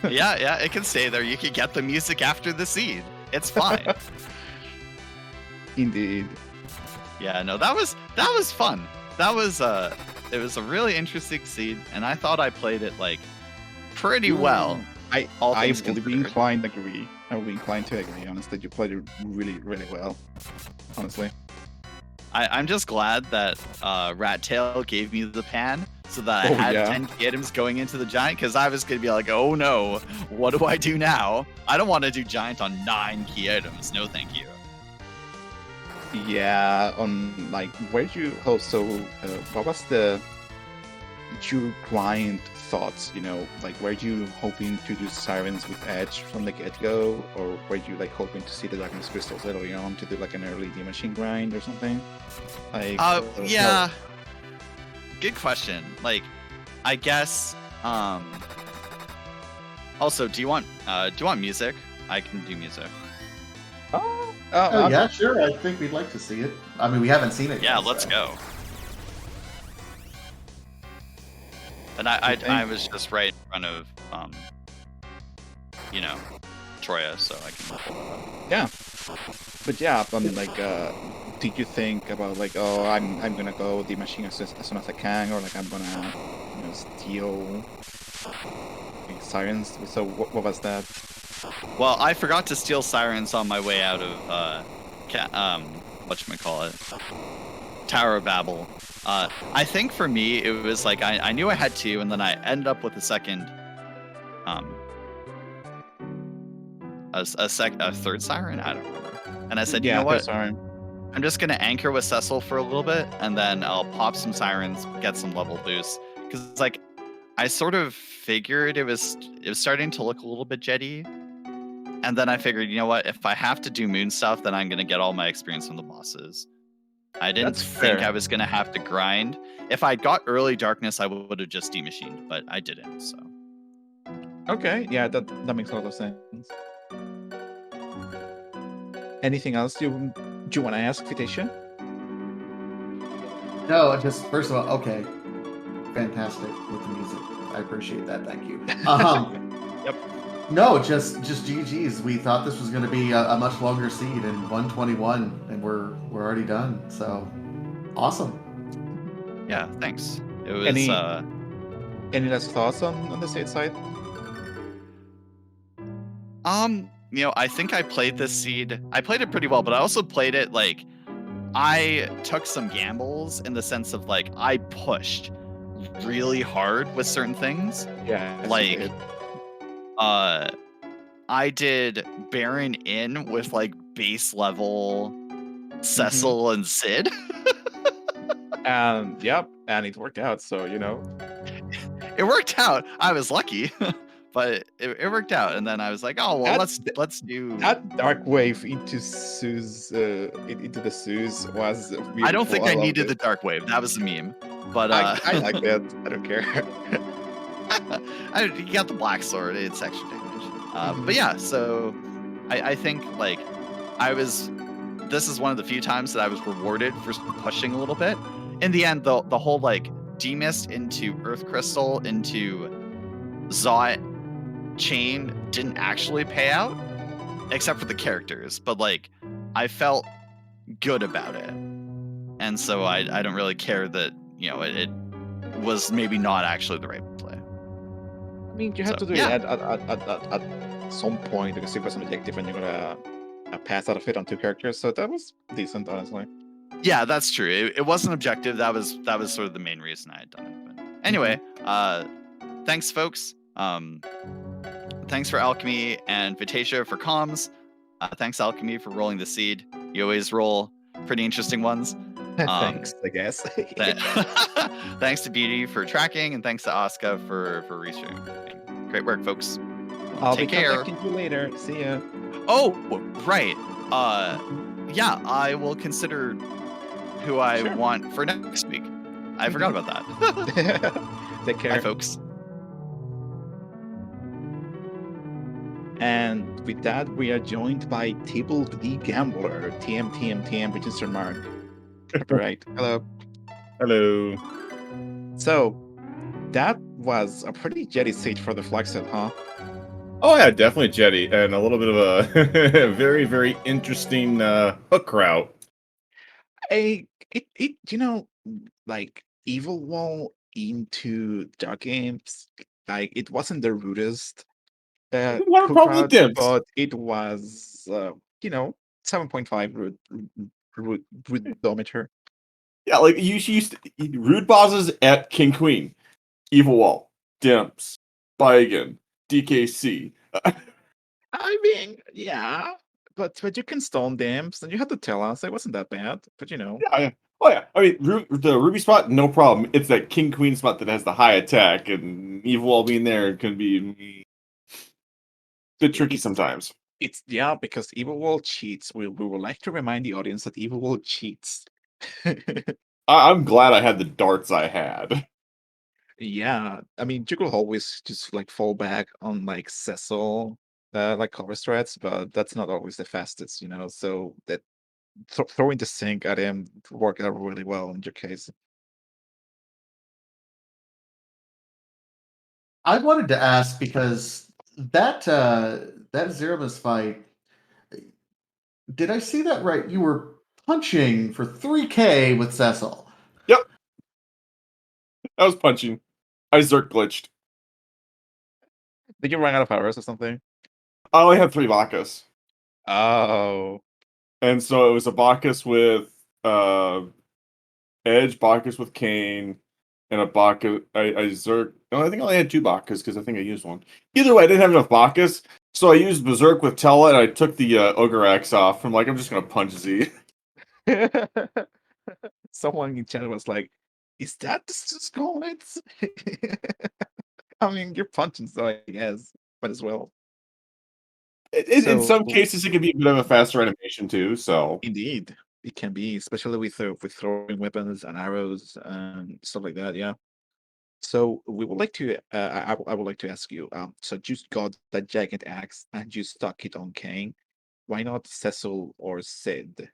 Yeah, it can stay there. You can get the music after the seed. It's fine. Indeed. Yeah, no, that was fun. That was was a really interesting seed, and I thought I played it like pretty well. All I things will be considered. inclined to agree. I will be inclined to agree, honestly. You played it really, really well. Honestly. I'm just glad that Rat Tail gave me the pan so that I had 10 key items going into the giant, because I was going to be like, oh no, what do I do now? I don't want to do giant on 9 key items. No, thank you. Yeah, on like, where you also, what was your grind thoughts, like, were you hoping to do Sirens with Edge from the get-go, or were you like hoping to see the Darkness Crystals early on to do like an early D-Machine grind or something? Like, yeah. Good question. Like, I guess, also, do you want music? I can do music. Oh, yeah, sure. I think we'd like to see it. I mean, we haven't seen it Yeah, yet. let's go. And I was just right in front of, Troya, so I can pull it up. Yeah. But yeah, like, did you think about like, oh, I'm gonna go the machine as soon as I can, or like I'm gonna, steal like, Sirens? So what was that? Well, I forgot to steal Sirens on my way out of, whatchamacallit? Tower of Babel. I think for me, it was like, I knew I had 2, and then I ended up with a second, a third Siren? I don't remember. And I said, you know what? Siren. I'm just going to anchor with Cecil for a little bit, and then I'll pop some Sirens, get some level boosts. Because it's like, I sort of figured it was starting to look a little bit jetty. And then I figured, you know what? If I have to do moon stuff, then I'm going to get all my experience from the bosses. I didn't think I was going to have to grind. If I got early darkness, I would have just demachined, but I didn't, so. Okay, yeah, that makes a lot of sense. Anything else you want to ask, Vitation? No, just first of all, okay. Fantastic with the music. I appreciate that. Thank you. Yep. No, just GG's. We thought this was going to be a much longer seed, and 121, and we're already done. So awesome. Yeah, thanks. It was any last thoughts on the state side? I think I played this seed. I played it pretty well, but I also played it like I took some gambles in the sense of like I pushed really hard with certain things. Yeah. Like I did Baron in with like base level Cecil and Sid. Yep, and it worked out, so It worked out. I was lucky. But it worked out, and then I was like, "Oh well, let's do that dark wave into Sue's into the Sue's was beautiful. I don't think I needed the dark wave. That was a meme, but I like that. I don't care. You got the black sword; it's extra damage. But yeah, so I think like this is one of the few times that I was rewarded for pushing a little bit. In the end, the whole like demist into Earth Crystal into Zot chain didn't actually pay out, except for the characters, but like I felt good about it, and so I don't really care that it was maybe not actually the right play. I mean, you have to do it at some point because it was an objective, and you're gonna pass out of it on 2 characters, so that was decent, honestly. Yeah, that's true. It wasn't objective. That was sort of the main reason I had done it. But anyway, thanks, folks. Thanks for Alchemy and Vitatia for comms. Thanks, Alchemy, for rolling the seed. You always roll pretty interesting ones. Thanks, I guess. Thanks to Beauty for tracking, and thanks to Asuka for restreaming. Great work, folks. I'll Take be care. contacting you later. See ya. Oh, right. Yeah, I will consider who I want for next week. I forgot about that. Take care. Bye, folks. And with that, we are joined by Table D Gambler, TM, register mark. Right. Hello. Hello. So, that was a pretty jetty seat for the Flexit, huh? Oh yeah, definitely jetty, and a little bit of a very, very interesting hook route. Like Evil Wall into Dark Games, like it wasn't the rudest I didn't have a hook problem with route, dimps. but it was, 7.5 rudometer. Yeah, like you used to, rude bosses at King Queen, Evil Wall, dimps, Baigan, DKC. I mean, yeah, but you can stone dams, and you had to tell us it wasn't that bad. But Yeah, yeah. Oh yeah. I mean, the Ruby spot, no problem. It's that King Queen spot that has the high attack, and Evil Wall being there can be a bit tricky it's sometimes. it's yeah, because Evil Wall cheats. We would like to remind the audience that Evil Wall cheats. I'm glad I had the darts I had. Yeah, I mean, you could always just like fall back on like Cecil, like cover strats, but that's not always the fastest. So that throwing the sink at him worked out really well in your case. I wanted to ask because that Zeromus fight, did I see that right? You were punching for 3K with Cecil. Yep, I was punching. I Zerk glitched. Did you run out of arrows or something? I only had 3 Bacchus. Oh, And so it was a Bacchus with Edge, Bacchus with Kane, and a Bacchus. I Zerk. No, I think I only had 2 Bacchus because I think I used one. Either way, I didn't have enough Bacchus, so I used Berserk with Tella, and I took the Ogre Axe off. I'm like, I'm just gonna punch Z. someone in chat was like, "Is that the Scarlet?" I mean, you're punching, so I guess, might as well. In So some cases, it can be a bit of a faster animation too. So indeed, it can be, especially with throwing weapons and arrows and stuff like that. Yeah. So we would like to, I would like to ask you. So you got that giant axe and you stuck it on Kane. Why not Cecil or Sid?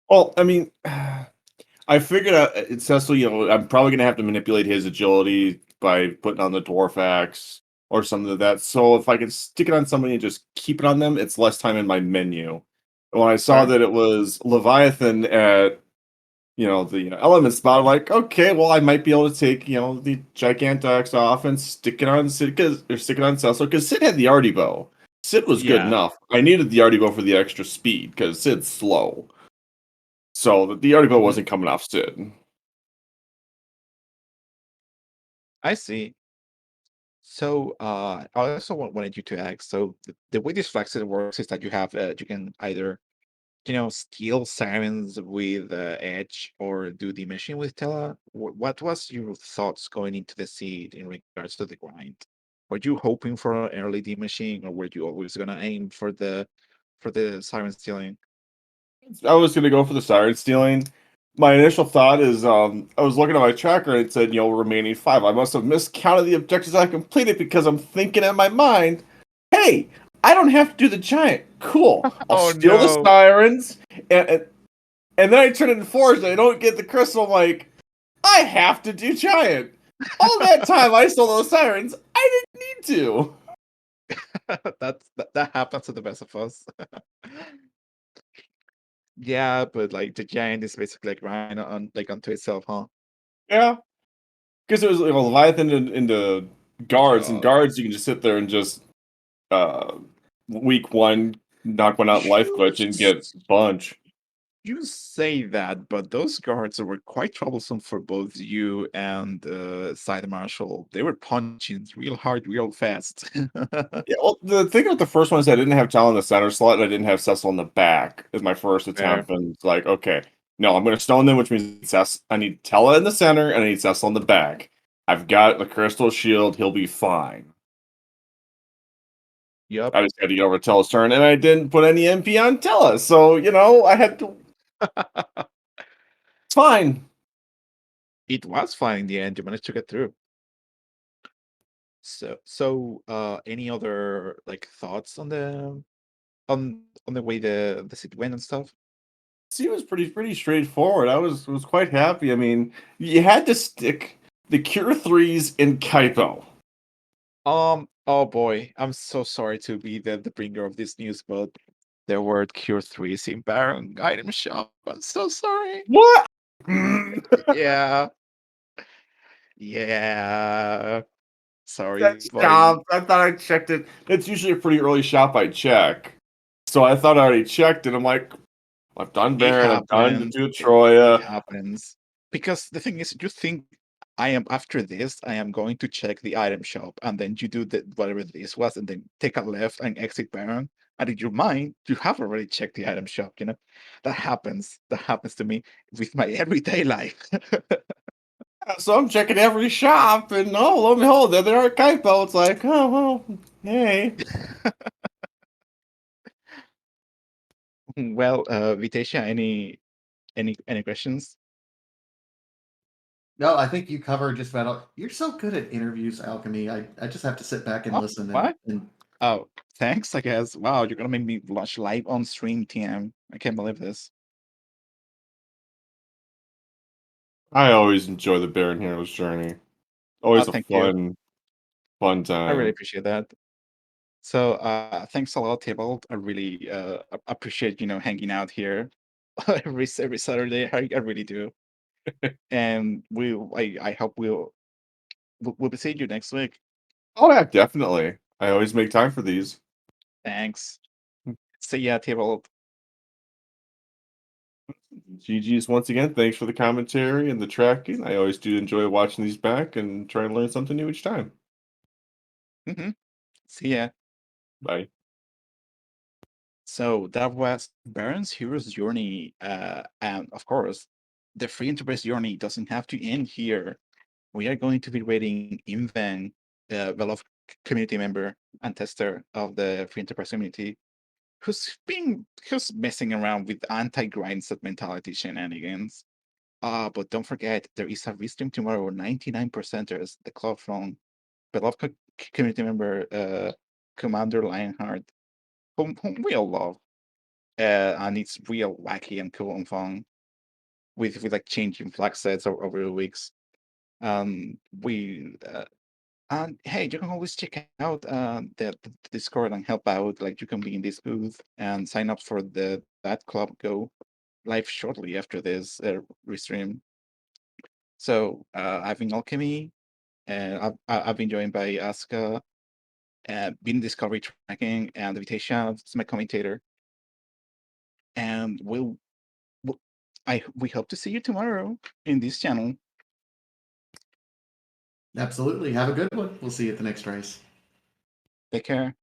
well, I mean, I figured out it says so. I'm probably gonna have to manipulate his agility by putting on the dwarf axe or something like that. So if I can stick it on somebody and just keep it on them, it's less time in my menu. When I saw Fair. that it was Leviathan at the element spot, I'm like, okay, well I might be able to take the Gigantox off and stick it on Sid or stick it on Cecil because Sid had the Artie bow. Sid was good Yeah. enough. I needed the Artie bow for the extra speed because Sid's slow. So the Artie bow Mhm. wasn't coming off Sid. I see. So I also wanted you to ask. So the way this flex works is that you can either steal sirens with Edge or do the machine with Tela. What was your thoughts going into the seed in regards to the grind? Were you hoping for an early D machine, or were you always gonna aim for the siren stealing? I was gonna go for the siren stealing. My initial thought is I was looking at my tracker and it said, remaining 5. I must have miscounted the objectives I completed because I'm thinking in my mind, hey, I don't have to do the giant. Cool. I'll Oh steal the no! sirens and then I turn it in forge and I don't get the crystal. I'm like, I have to do giant. All that time I stole those sirens, I didn't need to. That happens to the best of us. Yeah, but like the giant is basically like Rhino on like onto itself, huh? Yeah. Because it was Leviathan into guards, and Uh, guards you can just sit there and just uh week 1 knock one out life you glitch and get bunch. you say that, but those guards were quite troublesome for both you and Side Marshal. They were punching real hard, real fast. Yeah, well, the thing with the first one is I didn't have Tal in the center slot and I didn't have Cecil in the back as my first Fair. attempt, and it's like, okay, no, I'm gonna stone them, which means I need Tella in the center and I need Cecil in the back. I've got the crystal shield, he'll be fine. Yep. I just had to get over Tella's turn, and I didn't put any MP on Tella, so I had to. It's fine. It was fine in the end. You managed to get through. So any other like thoughts on the way the city went and stuff? See, it was pretty straightforward. I was quite happy. I mean, you had to stick the Cure threes in Kaipo. Oh boy, I'm so sorry to be the bringer of this news, but there were Cure 3s in Baron item shop. I'm so sorry. What? Mm. Yeah. Yeah. Sorry, That buddy. shop. I thought I checked it. It's usually a pretty early shop I check. So I thought I already checked it. I'm like, I've done It Baron, I've done happens. It Troya. happens. Because the thing is, you think I am after this, I am going to check the item shop, and then you do the whatever this was, and then take a left and exit Baron. And in your mind, you have already checked the item shop, you know? That happens. That happens to me with my everyday life. So I'm checking every shop, and oh, lo and behold, there they are at Kaipo. It's like, oh, well, hey. Well, Vitesha, any questions? No, I think you covered just about all. You're so good at interviews, Alchemy. I just have to sit back and Oh, listen what? and Oh, thanks, I guess. Wow, you're gonna make me watch live on stream, TM. I can't believe this. I always enjoy the Baron Hero's journey. Oh, Always a thank you. fun I really time. appreciate that. So, thanks a lot, Tybalt. I really appreciate hanging out here every Saturday. I really do. And I hope we'll be seeing you next week. Oh yeah, definitely. I always make time for these. Thanks. See ya, Tybalt. GG's once again. Thanks for the commentary and the tracking. I always do enjoy watching these back and try and learn something new each time. See ya. Bye. So that was Baron's Hero's Journey, and of course, the free enterprise journey doesn't have to end here. We are going to be rating Inven, beloved community member and tester of the free enterprise community, who's messing around with anti-grind set mentality shenanigans. But don't forget, there is a restream tomorrow, 99 percenters, the club from beloved community member Commander Lionheart, whom we all love. And it's real wacky and cool and fun with like changing flag sets over the weeks. We And hey, you can always check out the Discord and help out. Like you can be in this booth and sign up for the that club go live shortly after this restream. So I've been Alchemy, and I've been joined by Asuka, been Discovery tracking, and Vitation is my commentator. And we hope to see you tomorrow in this channel. absolutely have a good one. We'll see you at the next race. Take care.